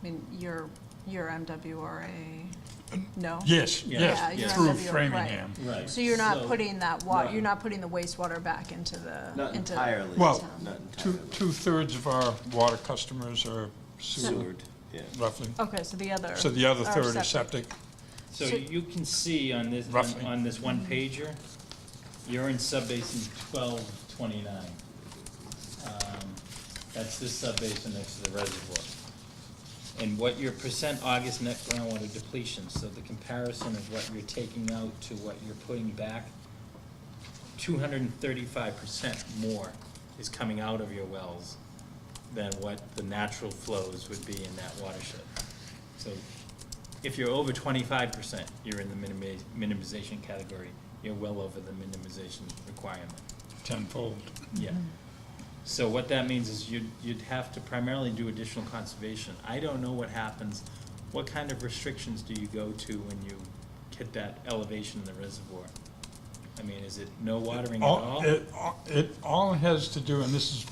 D: I mean, you're MWRA, no?
F: Yes,
D: Yeah,
F: yes,
D: you're
F: through
D: MWRA,
F: Framingham.
B: Right.
D: So you're not
B: So-
D: putting that water,
B: Right.
D: you're not putting the wastewater back into the,
A: Not
D: into.
A: entirely,
F: Well,
A: not entirely.
F: Two-thirds of our water customers are sewer,
A: Seward, yeah.
F: roughly.
D: Okay, so the other.
F: So the other
D: are
F: third is septic.
B: So
D: So-
B: you can see on this,
F: Roughly.
B: on this one pager, you're in subbasin 1229. That's this subbasin next to the reservoir. And what your percent August net groundwater depletion, so the comparison of what you're taking out to what you're putting back, 235% more is coming out of your wells than what the natural flows would be in that watershed. So if you're over 25%, you're in the minimization category. You're well over the minimization requirement.
F: Tenfold.
B: Yeah. So what that means is you'd have to primarily do additional conservation. I don't know what happens, what kind of restrictions do you go to when you hit that elevation in the reservoir? I mean, is it no watering at all?
F: It all has to do, and this has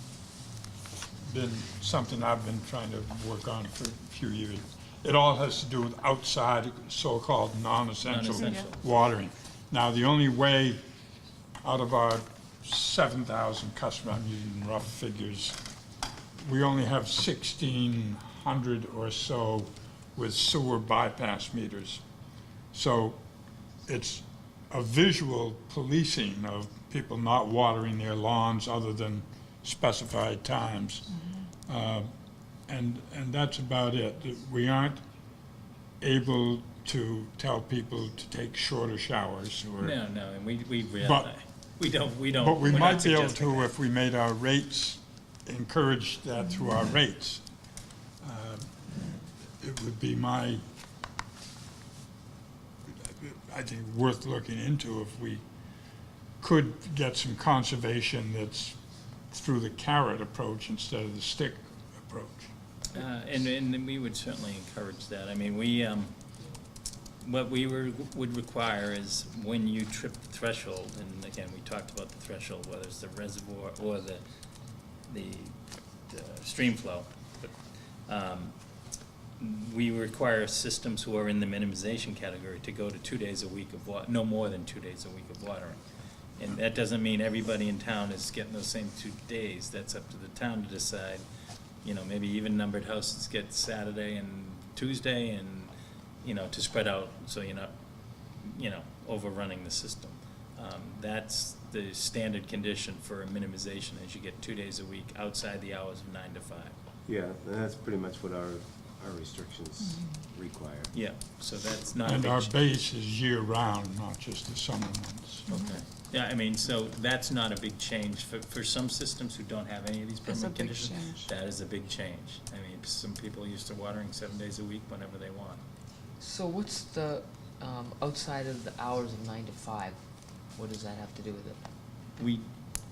F: been something I've been trying to work on for a few years. It all has to do with outside, so-called non-essential
B: Non-essential.
F: watering. Now, the only way out of our 7,000 customers, I'm using rough figures, we only have 1,600 or so with sewer bypass meters. So it's a visual policing of people not watering their lawns other than specified times. And that's about it. We aren't able to tell people to take shorter showers or?
B: No, and we
F: But-
B: we don't,
F: But we
B: we're not
F: might be able
B: suggesting
F: to
B: that.
F: if we made our rates, encourage that through our rates. It would be I think, worth looking into if we could get some conservation that's through the carrot approach instead of the stick approach.
B: And we would certainly encourage that. I mean, what we would require is when you trip the threshold, and again, we talked about the threshold, whether it's the reservoir or the stream flow. But, we require systems who are in the minimization category to go to 2 days a week of no more than 2 days a week of watering. And that doesn't mean everybody in town is getting those same 2 days. That's up to the town to decide. You know, maybe even numbered houses get Saturday and Tuesday and, you know, to spread out so you're not, you know, overrunning the system. That's the standard condition for a minimization, is you get 2 days a week outside the hours of 9 to 5.
A: Yeah, and that's pretty much what our restrictions require.
B: Yeah, so that's not a
F: And
B: big
F: our
B: change.
F: base is year-round, not just the summer months.
B: Okay. Yeah, I mean, so that's not a big change. For some systems who don't have any of these
D: It's a
B: permanent
D: big
B: conditions,
D: change.
B: that is a big change. I mean, some people are used to watering 7 days a week whenever they want.
C: So what's the, outside of the hours of 9 to 5, what does that have to do with it?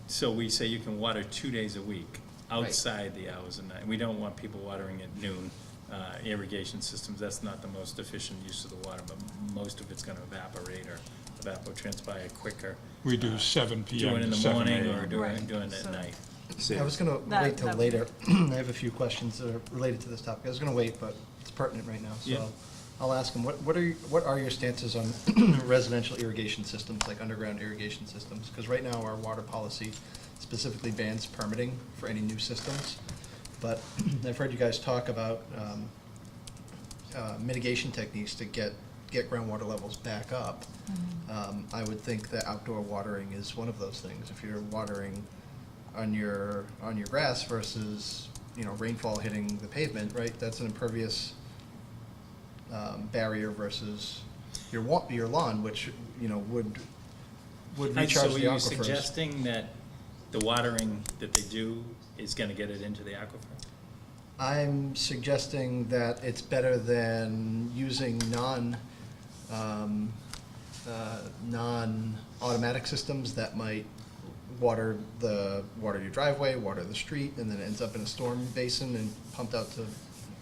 B: So we say you can water 2 days a week outside the hours of night. We don't want people watering at noon. Irrigation systems, that's not the most efficient use of the water, but most of it's gonna evaporate or evapotranspire quicker.
F: We do 7
B: Do
F: PM
B: it in
F: to
B: the
F: 7
B: morning
F: AM.
B: or
D: Right.
B: doing it
D: So-
B: at night.
A: Same.
E: I was gonna
D: That-
E: wait till
D: that-
E: later. I have a few questions that are related to this topic. I was gonna wait, but it's pertinent right now,
B: Yeah.
E: so I'll ask them. What are your stances on residential irrigation systems, like underground irrigation systems? Because right now, our water policy specifically bans permitting for any new systems. But I've heard you guys talk about mitigation techniques to get groundwater levels back up. I would think that outdoor watering is one of those things. If you're watering on your grass versus, you know, rainfall hitting the pavement, right? That's an impervious barrier versus your lawn, which, you know, would recharge
B: So
E: the
B: are you
E: aquifers.
B: suggesting that the watering that they do is gonna get it into the aquifer?
E: I'm suggesting that it's better than using non-automatic systems that might water your driveway, water the street, and then it ends up in a storm basin and pumped out to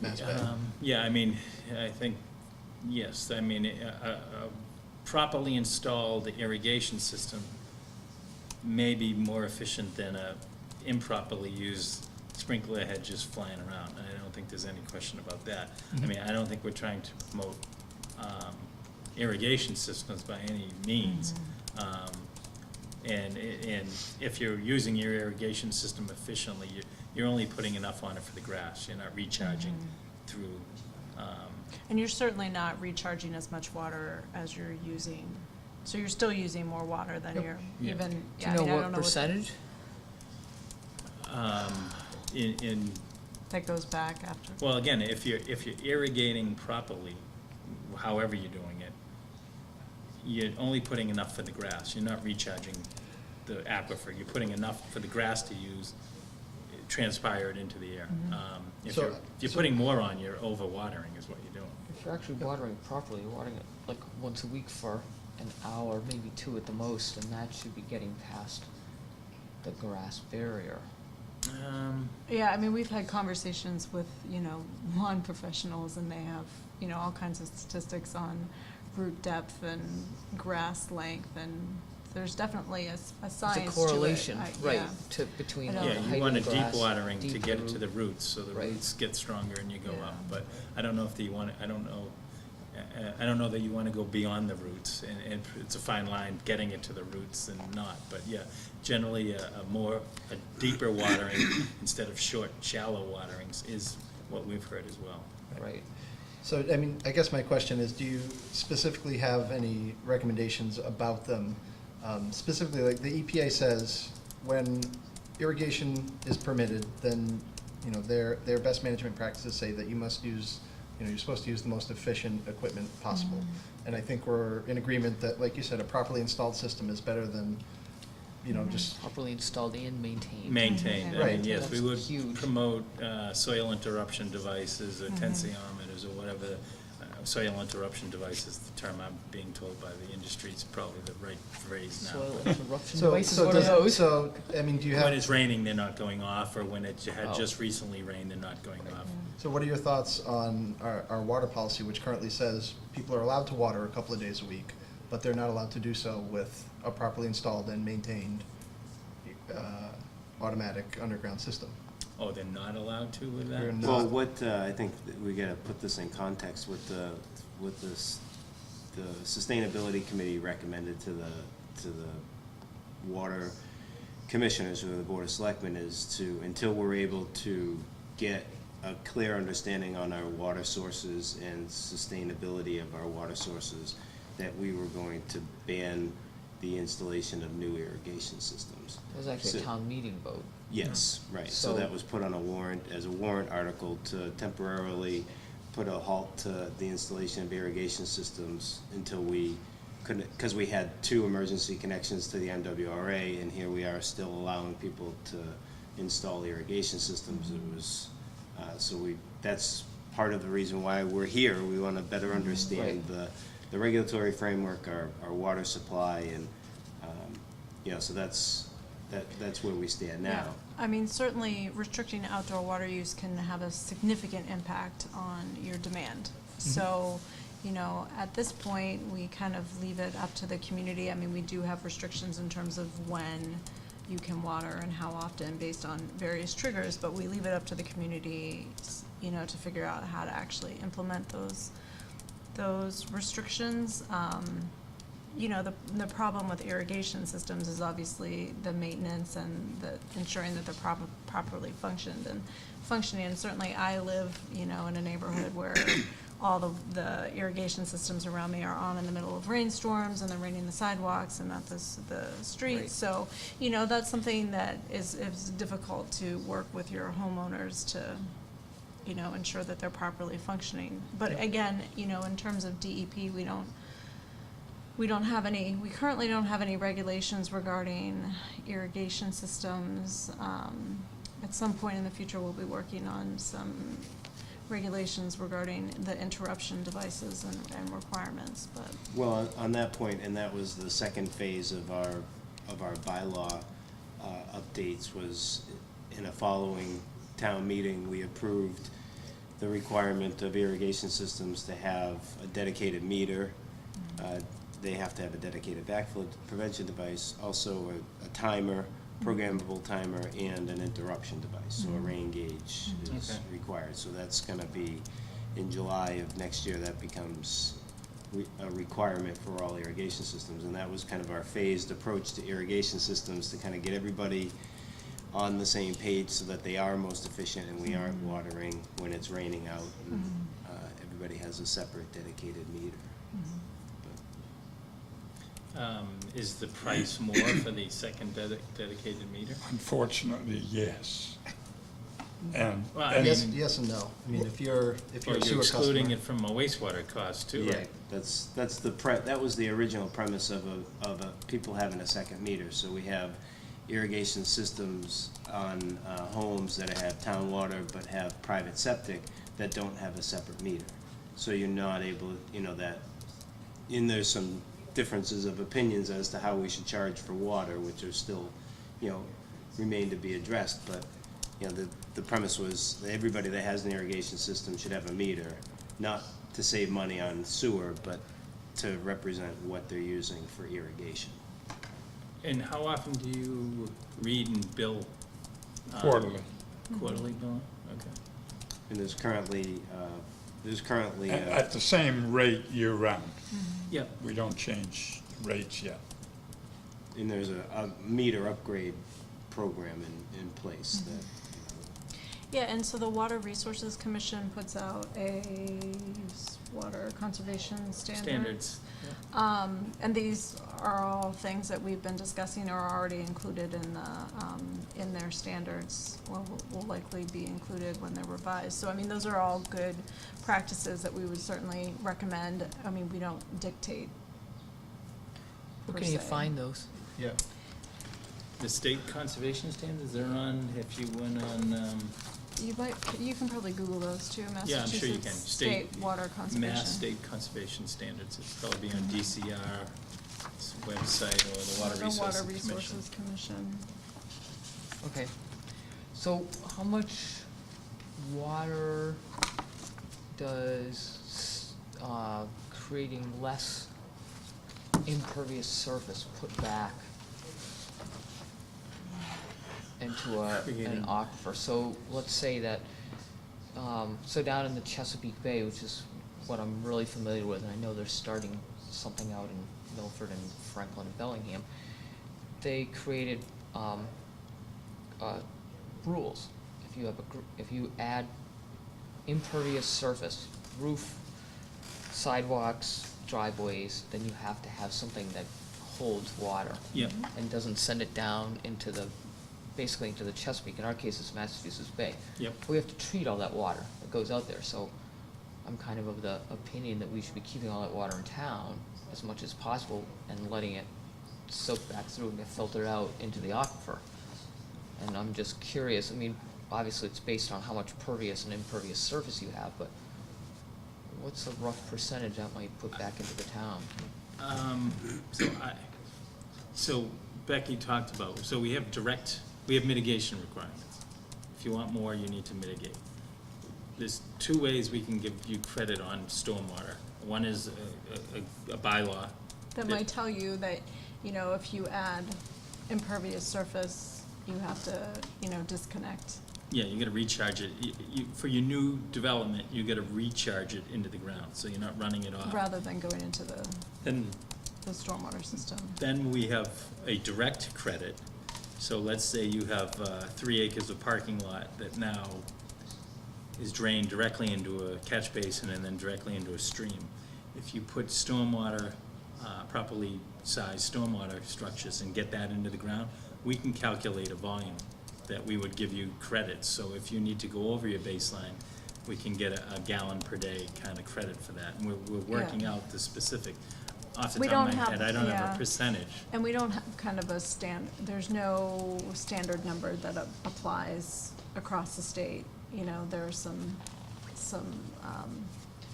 E: Mass Bay.
B: Yeah, I mean, I think, yes, I mean, a properly installed irrigation system may be more efficient than a improperly used sprinkler head just flying around. And I don't think there's any question about that. I mean, I don't think we're trying to promote irrigation systems by any means. And if you're using your irrigation system efficiently, you're only putting enough on it for the grass. You're not recharging through.
D: And you're certainly not recharging as much water as you're using, so you're still using more water than
E: Yep.
D: you're
B: Yeah.
D: even,
C: Do
D: yeah,
C: you
D: I mean,
C: know
D: I
C: what
D: don't know
C: percentage?
D: that goes back after.
B: Well, again, if you're irrigating properly, however you're doing it, you're only putting enough for the grass. You're not recharging the aquifer. You're putting enough for the grass to use, transpire it into the air. If
E: So-
B: you're putting more on, you're over-watering is what you're doing.
C: If you're actually watering properly, you're watering it like once a week for an hour, maybe 2 at the most, and that should be getting past the grass barrier.
D: Yeah, I mean, we've had conversations with, you know, lawn professionals, and they have, you know, all kinds of statistics on root depth and grass length, and there's definitely a
C: There's
D: science
C: a
D: to it.
C: correlation, right,
D: Yeah.
C: between
D: I
C: the
D: know.
C: height
B: Yeah,
C: of
B: you
C: the
B: want a
C: grass,
B: deep watering to
C: deep
B: get it to the
C: root.
B: roots, so the
C: Right.
B: roots get stronger and you go
D: Yeah.
B: up. But I don't know if you want, I don't know that you want to go beyond the roots, and it's a fine line getting it to the roots and not. But yeah, generally a deeper watering instead of short, shallow waterings is what we've heard as well.
C: Right.
E: So, I mean, I guess my question is, do you specifically have any recommendations about them? Specifically, like the EPA says, when irrigation is permitted, then, you know, their best management practices say that you must use, you're supposed to use the most efficient equipment possible. And I think we're in agreement that, like you said, a properly installed system is better than, just,
C: Properly installed and maintained.
B: Maintained, I
E: Right.
B: mean, yes, we
C: That's
B: would
C: huge.
B: promote soil interruption devices or tensiometers or whatever. Soil interruption device is the term I'm being told by the industry, it's probably the right phrase now.
C: Soil interruption
E: so,
C: devices,
E: so
C: what are
E: does,
C: those?
E: so, I mean, do you have?
B: When it's raining, they're not going off, or when it had
C: Oh.
B: just recently rained, they're not going off.
E: So what are your thoughts on our water policy, which currently says people are allowed to water a couple of days a week, but they're not allowed to do so with a properly installed and maintained automatic underground system?
B: Oh, they're not allowed to with
E: They're
B: that?
E: not.
A: Well, what, I think that we gotta put this in context with the Sustainability Committee recommended to the Water Commissioners or the Board of Selectmen is to, until we're able to get a clear understanding on our water sources and sustainability of our water sources, that we were going to ban the installation of new irrigation systems.
C: It was actually a
A: So-
C: town meeting vote.
A: Yes, right, so
C: So-
A: that was put on a warrant, as a warrant article to temporarily put a halt to the installation of irrigation systems until we couldn't, because we had 2 emergency connections to the MWRA, and here we are still allowing people to install irrigation systems. It was, that's part of the reason why we're here. We want to better understand the regulatory framework, our water supply, and, so that's where we stand now.
D: Yeah. I mean, certainly restricting outdoor water use can have a significant impact on your demand. So, at this point, we kind of leave it up to the community. I mean, we do have restrictions in terms of when you can water and how often based on various triggers, but we leave it up to the community, to figure out how to actually implement those restrictions. The problem with irrigation systems is obviously the maintenance and the ensuring that they're properly functioning. And certainly I live, in a neighborhood where all the irrigation systems around me are on in the middle of rainstorms, and they're raining the sidewalks and not the streets.
C: Right.
D: So, that's something that is difficult to work with your homeowners to, ensure that they're properly functioning. But again, in terms of DEP, we currently don't have any regulations regarding irrigation systems. At some point in the future, we'll be working on some regulations regarding the interruption devices and requirements, but.
A: Well, on that point, and that was the second phase of our bylaw updates, was in a following town meeting, we approved the requirement of irrigation systems to have a dedicated meter. They have to have a dedicated backflow prevention device, also a timer, programmable timer, and an interruption device. So a rain gauge is
B: Okay.
A: required. So that's gonna be, in July of next year, that becomes a requirement for all irrigation systems. And that was kind of our phased approach to irrigation systems, to kind of get everybody on the same page so that they are most efficient and we aren't watering when it's raining out, and everybody has a separate dedicated meter.
B: Is the price more for the second dedicated meter?
F: Unfortunately, yes. And,
B: Well, I
F: and
B: mean-
E: Yes and no. I mean, if you're
B: Or
E: a
B: you're
E: sewer
B: excluding
E: customer.
B: it from a wastewater cost too,
A: Yeah,
B: right?
A: that's that was the original premise of people having a second meter. So we have irrigation systems on homes that have town water but have private septic that don't have a separate meter. So you're not able, and there's some differences of opinions as to how we should charge for water, which are still, remain to be addressed. But, the premise was that everybody that has an irrigation system should have a meter, not to save money on sewer, but to represent what they're using for irrigation.
B: And how often do you read and bill?
F: quarterly.
B: Quarterly billing, okay.
A: And there's currently,
F: At the same rate year-round.
B: Yep.
F: We don't change rates yet.
A: and there's a meter upgrade program in place that,
D: Yeah, and so the Water Resources Commission puts out a water conservation
B: Standards.
D: And these are all things that we've been discussing or are already included in their standards, or will likely be included when they're revised. So, I mean, those are all good practices that we would certainly recommend. I mean, we don't dictate
C: Where
D: per
C: can you
D: se.
C: find those?
E: Yeah.
B: The state conservation standards, they're on, if you went on,
D: You can probably Google those too,
B: yeah, I'm sure you can.
D: Massachusetts State Water Conservation.
B: Mass State Conservation Standards, it's probably on DCR's website or the Water
D: The
B: Resources
D: Water
B: Commission.
D: Resources Commission.
C: Okay, so how much water does, creating less impervious surface put back into an
B: Creating-
C: aquifer? So let's say that, so down in the Chesapeake Bay, which is what I'm really familiar with, and I know they're starting something out in Milford and Franklin and Bellingham, they created, rules. If you add impervious surface, roof, sidewalks, driveways, then you have to have something that holds water
B: Yep,
C: and doesn't send it down into basically into the Chesapeake. In our case, it's Massachusetts Bay.
B: yep.
C: We have to treat all that water that goes out there, so I'm kind of the opinion that we should be keeping all that water in town as much as possible and letting it soak back through and get filtered out into the aquifer. And I'm just curious, I mean, obviously it's based on how much pervious and impervious surface you have, but what's a rough percentage that might put back into the town?
B: So Becky talked about, so we have mitigation requirements. If you want more, you need to mitigate. There's two ways we can give you credit on stormwater. One is a bylaw.
D: That might tell you that, if you add impervious surface, you have to, disconnect.
B: Yeah, you gotta recharge it. For your new development, you gotta recharge it into the ground, so you're not running it off.
D: Rather than going into the
B: Then
D: stormwater system.
B: Then we have a direct credit. So let's say you have 3 acres of parking lot that now is drained directly into a catch basin and then directly into a stream. If you put stormwater, properly sized stormwater structures and get that into the ground, we can calculate a volume that we would give you credits. So if you need to go over your baseline, we can get a gallon per day kind of credit for that. And we're working out the specific. Off the
D: We
B: top of
D: don't
B: my
D: have-
B: head, I don't have
D: yeah.
B: a percentage.
D: And we don't have kind of there's no standard number that applies across the state. There are some,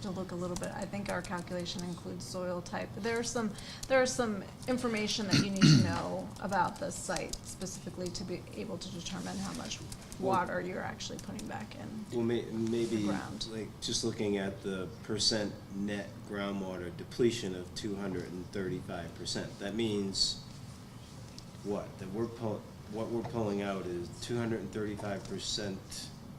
D: to look a little bit, I think our calculation includes soil type. There are some information that you need to know about the site specifically to be able to determine how much water you're actually putting back in.
A: Well, maybe,
D: ground.
A: like, just looking at the percent net groundwater depletion of 235%, that means what? That what we're pulling out is 235%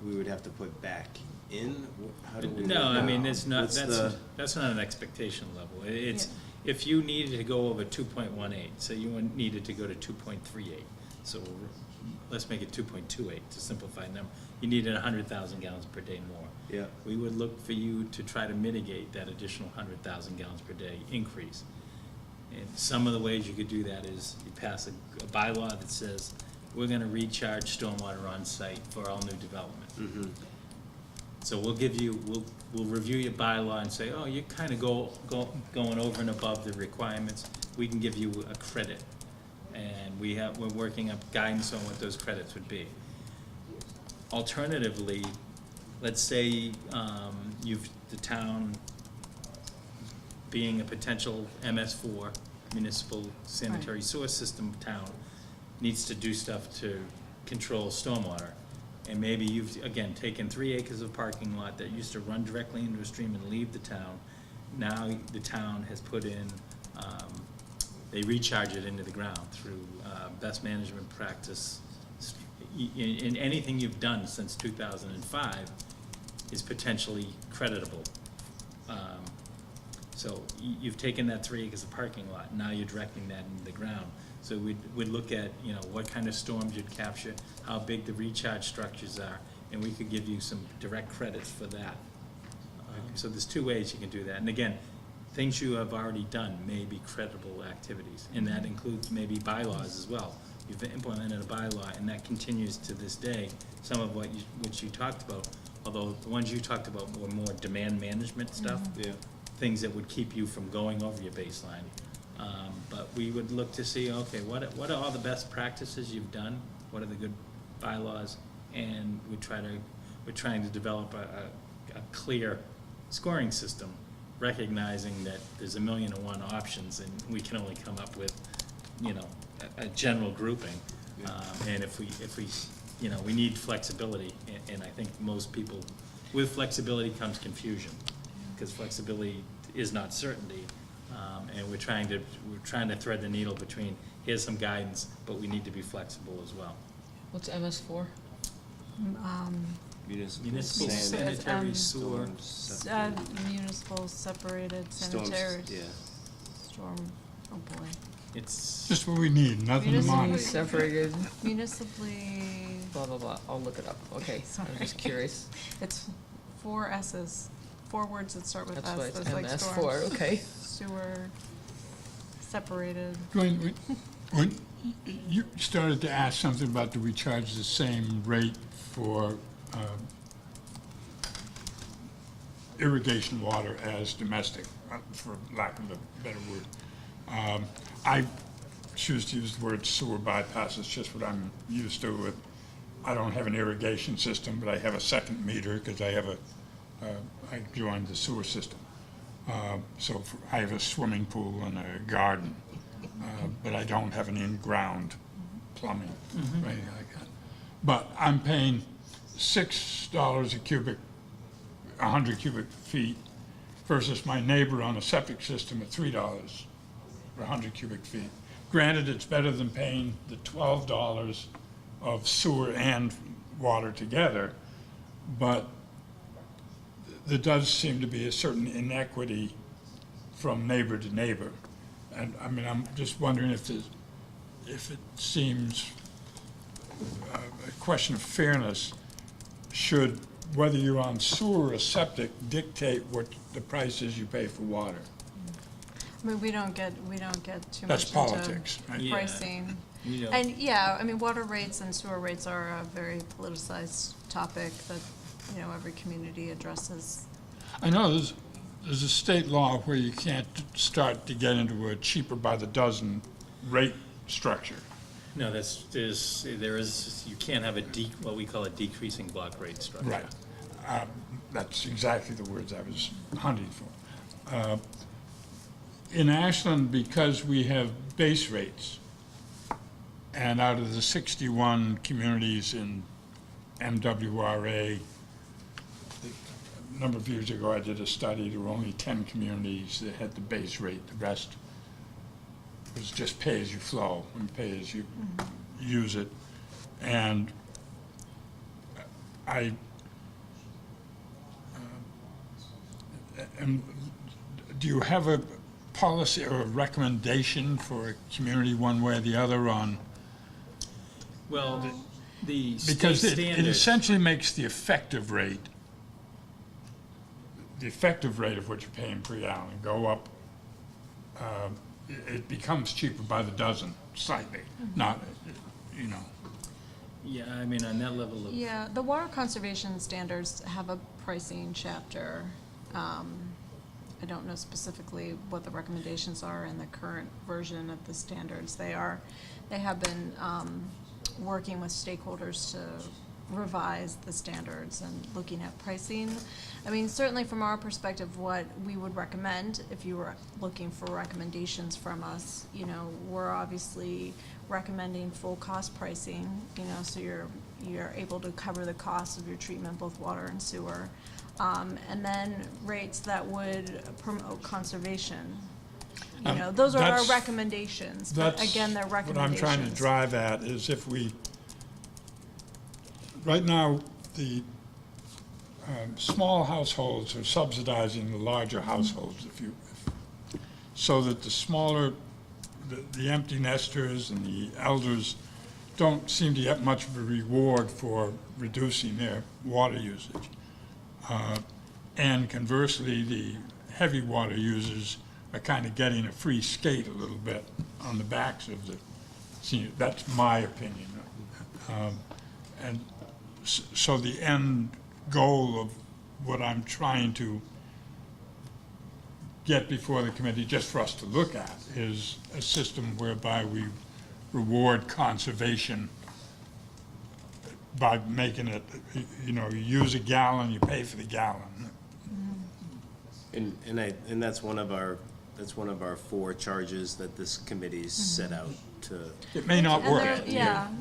A: we would have to put back in? How do we?
B: No, I mean,
A: know?
B: it's not,
A: What's the-
B: that's not an expectation level. It's,
D: Yeah.
B: if you needed to go over 2.18, so you needed to go to 2.38. So let's make it 2.28 to simplify the number. You needed 100,000 gallons per day more.
A: Yeah.
B: We would look for you to try to mitigate that additional 100,000 gallons per day increase. And some of the ways you could do that is you pass a bylaw that says, we're gonna recharge stormwater on site for all new development.
A: Mhm.
B: So we'll review your bylaw and say, oh, you're kinda going over and above the requirements, we can give you a credit. And we're working up guidance on what those credits would be. Alternatively, let's say, the town, being a potential MS4, municipal sanitary sewer system town, needs to do stuff to control stormwater. And maybe you've, again, taken 3 acres of parking lot that used to run directly into a stream and leave the town. Now the town has put in, they recharge it into the ground through best management practice. In anything you've done since 2005 is potentially creditable. So you've taken that 3 acres of parking lot, now you're directing that into the ground. So we'd look at, what kind of storms you'd capture, how big the recharge structures are, and we could give you some direct credits for that. So there's two ways you can do that. And again, things you have already done may be credible activities, and that includes maybe bylaws as well. You've implemented a bylaw, and that continues to this day. Some of which you talked about, although the ones you talked about were more demand management stuff.
A: Yeah.
B: Things that would keep you from going over your baseline. But we would look to see, okay, what are all the best practices you've done? What are the good bylaws? And we're trying to develop a clear scoring system, recognizing that there's 1,000,001 options, and we can only come up with, a general grouping. And if we, we need flexibility, and I think most people, with flexibility comes confusion, because flexibility is not certainty. And we're trying to thread the needle between, here's some guidance, but we need to be flexible as well.
C: What's MS4?
B: Municipal
A: sanitary
B: sanitary sewer.
D: Municipal separated
A: Storms,
D: sanitary.
A: yeah.
D: Storm, oh boy.
B: It's,
F: Just what we need, nothing to
D: Municipal-
F: monitor.
C: Separated,
D: Municipally,
C: blah, blah, blah. I'll look it up. Okay, I'm just curious.
D: it's 4 S's, 4 words that start with
C: That's
D: S.
C: why it's
D: That's like
C: MS4,
D: storms,
C: okay.
D: sewer, separated.
F: When you started to ask something about, do we charge the same rate for irrigation water as domestic, for lack of a better word. I choose to use the word sewer bypass. It's just what I'm used to with. I don't have an irrigation system, but I have a second meter because I have I joined the sewer system. I have a swimming pool and a garden, but I don't have an in-ground plumbing or anything like that. But I'm paying $6 a cubic, 100 cubic feet, versus my neighbor on a septic system at $3 for 100 cubic feet. Granted, it's better than paying the $12 of sewer and water together, but there does seem to be a certain inequity from neighbor to neighbor. And I mean, I'm just wondering if it seems a question of fairness, should, whether you're on sewer or septic, dictate what the price is you pay for water?
D: I mean, we don't get too
F: That's
D: much
F: politics, right?
B: Yeah.
D: pricing.
B: you know,
D: And yeah, I mean, water rates and sewer rates are a very politicized topic that, every community addresses.
F: I know there's a state law where you can't start to get into a cheaper by the dozen rate structure.
B: no, you can't have what we call a decreasing block rate structure.
F: Right. That's exactly the words I was hunting for. In Ashland, because we have base rates, and out of the 61 communities in MWRA, a number of years ago I did a study, there were only 10 communities that had the base rate. The rest was just pay as you flow and pay as you use it. And do you have a policy or a recommendation for a community one way or the other on?
B: Well, the state
F: Because it
B: standard.
F: essentially makes the effective rate of what you're paying per gallon go up. It becomes cheaper by the dozen slightly, not,
B: Yeah, I mean, on that level of.
D: Yeah, the water conservation standards have a pricing chapter. I don't know specifically what the recommendations are in the current version of the standards. They have been working with stakeholders to revise the standards and looking at pricing. I mean, certainly from our perspective, what we would recommend, if you were looking for recommendations from us, we're obviously recommending full cost pricing, so you're able to cover the cost of your treatment, both water and sewer. And then rates that would promote conservation. Those are our
F: That's-
D: recommendations, but again, they're
F: What I'm
D: recommendations.
F: trying to drive at is if we, right now, the small households are subsidizing the larger households, so that the smaller, the empty nesters and the elders don't seem to get much of a reward for reducing their water usage. And conversely, the heavy water users are kind of getting a free skate a little bit on the backs of the senior. That's my opinion. And so the end goal of what I'm trying to get before the committee, just for us to look at, is a system whereby we reward conservation by making it, you know, you use a gallon, you pay for the gallon.
A: And that's one of our 4 charges that this committee's set out to.
F: It may not
D: And
F: work.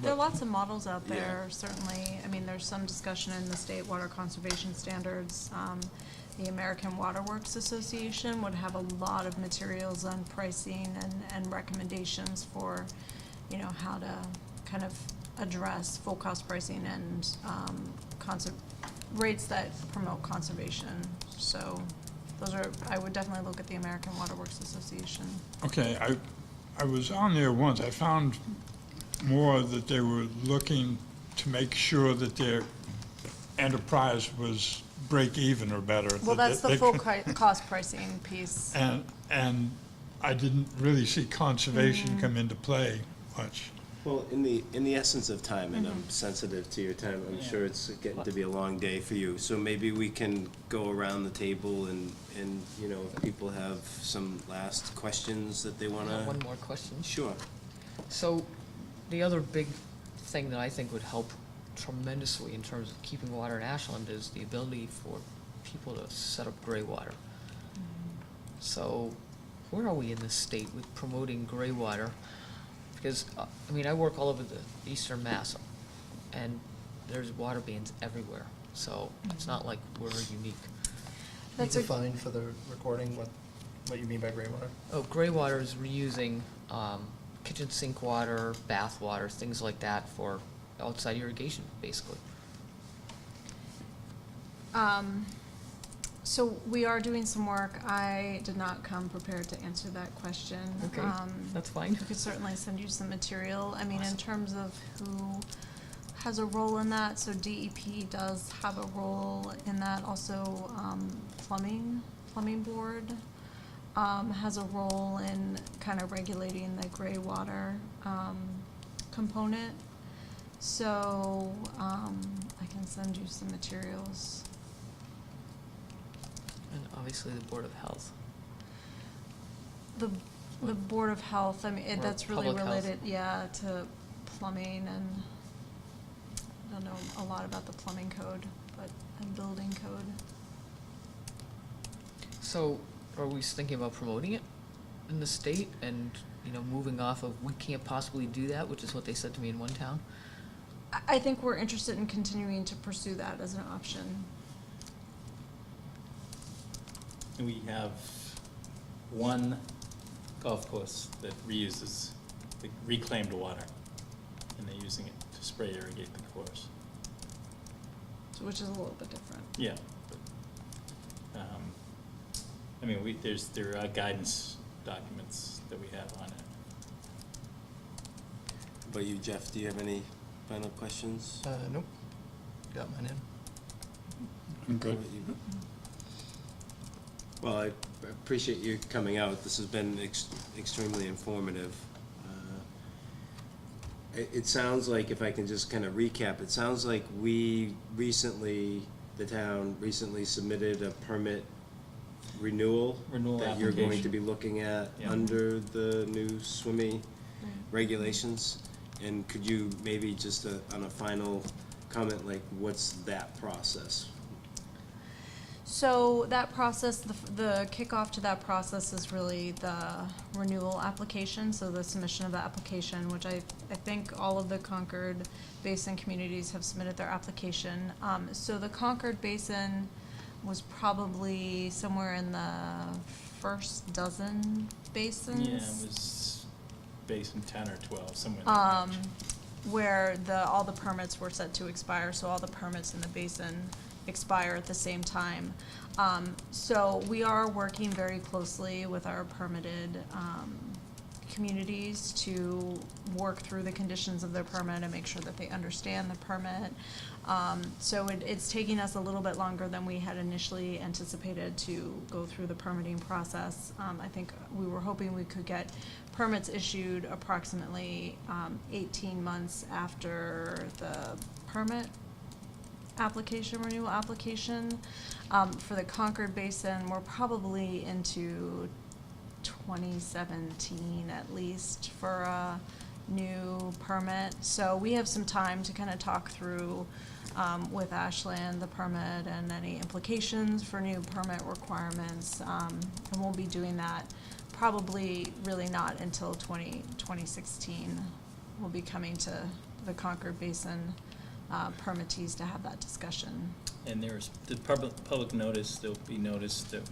D: there are lots of models out there, certainly. I mean, there's some discussion in the state water conservation standards. The American Water Works Association would have a lot of materials on pricing and recommendations for, you know, how to kind of address full cost pricing and rates that promote conservation. So those are, I would definitely look at the American Water Works Association.
F: Okay, I was on there once. I found more that they were looking to make sure that their enterprise was break even or better.
D: Well, that's the full cost pricing piece.
F: And I didn't really see conservation come into play much.
A: Well, in the essence of time, and I'm sensitive to your time, I'm sure it's getting to be a long day for you, so maybe we can go around the table and, you know, if people have some last questions that they wanna.
C: One more question.
A: Sure.
C: So, the other big thing that I think would help tremendously in terms of keeping water in Ashland is the ability for people to set up gray water. So, where are we in this state with promoting gray water? Because, I mean, I work all over the eastern Mass, and there's water bans everywhere, so it's not like we're unique.
E: Can you define for the recording what you mean by gray water?
C: Oh, gray water is reusing kitchen sink water, bath water, things like that for outside irrigation, basically.
D: So we are doing some work. I did not come prepared to answer that question.
C: Okay, that's fine.
D: We could certainly send you some material. I mean, in terms of who has a role in that, so DEP does have a role in that. Also, plumbing board has a role in kind of regulating the gray water component. So I can send you some materials.
C: And obviously the Board of Health.
D: The Board of Health, I mean,
C: Or
D: that's really
C: public health.
D: related, yeah, to plumbing, and I don't know a lot about the plumbing code, and building code.
C: So, are we thinking about promoting it in the state and, you know, moving off of we can't possibly do that, which is what they said to me in one town?
D: I think we're interested in continuing to pursue that as an option.
B: We have one golf course that reuses the reclaimed water, and they're using it to spray irrigate the course.
D: So, which is a little bit different.
B: Yeah. But, I mean, there are guidance documents that we have on it.
A: But you, Jeff, do you have any final questions?
E: Nope. Got mine in.
F: I'm good.
A: Well, I appreciate you coming out. This has been extremely informative. It sounds like, if I can just kind of recap, it sounds like the town recently submitted a permit renewal that you're going to
B: application.
A: be looking at
B: Yeah.
A: under the new SWIMI regulations. And could you maybe just on a final comment, like, what's that process?
D: So that process, the kickoff to that process is really the renewal application, so the submission of the application, which I think all of the Concord Basin communities have submitted their application. So the Concord Basin was probably somewhere in the first dozen basins.
B: Yeah, it was basin 10 or 12, somewhere in that range.
D: Where all the permits were set to expire, so all the permits in the basin expire at the same time. So we are working very closely with our permitted communities to work through the conditions of their permit and make sure that they understand the permit. So it's taking us a little bit longer than we had initially anticipated to go through the permitting process. I think we were hoping we could get permits issued approximately 18 months after the permit application, renewal application. For the Concord Basin, we're probably into 2017 at least for a new permit. So we have some time to kind of talk through with Ashland the permit and any implications for new permit requirements. And we'll be doing that probably really not until 2016. We'll be coming to the Concord Basin permittees to have that discussion.
B: And there's the public notice, there'll be notice that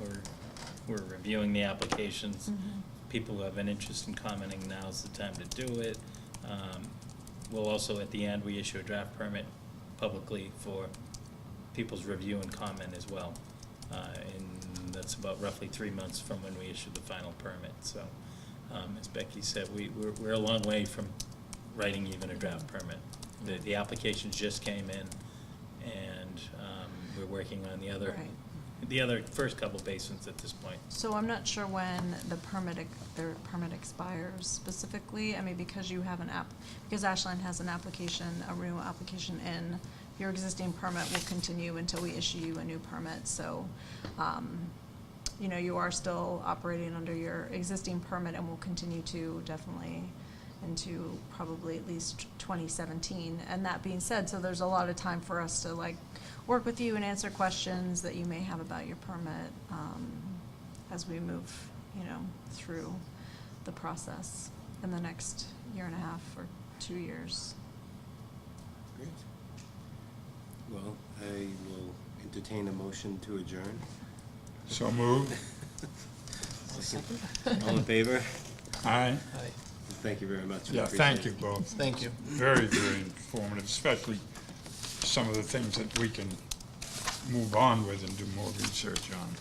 B: we're reviewing the applications. People who have an interest in commenting, now's the time to do it. We'll also, at the end, we issue a draft permit publicly for people's review and comment as well. And that's about roughly 3 months from when we issue the final permit. So, as Becky said, we're a long way from writing even a draft permit. The applications just came in, and we're working on the other,
D: Right.
B: the other first couple basins at this point.
D: So I'm not sure when their permit expires specifically. I mean, because you have because Ashland has an application, a renewal application in, your existing permit will continue until we issue you a new permit. So, you know, you are still operating under your existing permit and will continue to definitely into probably at least 2017. And that being said, so there's a lot of time for us to like work with you and answer questions that you may have about your permit as we move, you know, through the process in the next year and a half or 2 years.
A: Great. Well, I will entertain a motion to adjourn.
F: So moved.
A: All in favor?
F: Aye.
A: Thank you very much. We
F: Yeah,
A: appreciate
F: thank
A: it.
F: you both.
E: Thank you.
F: Very, very informative, especially some of the things that we can move on with and do more research on.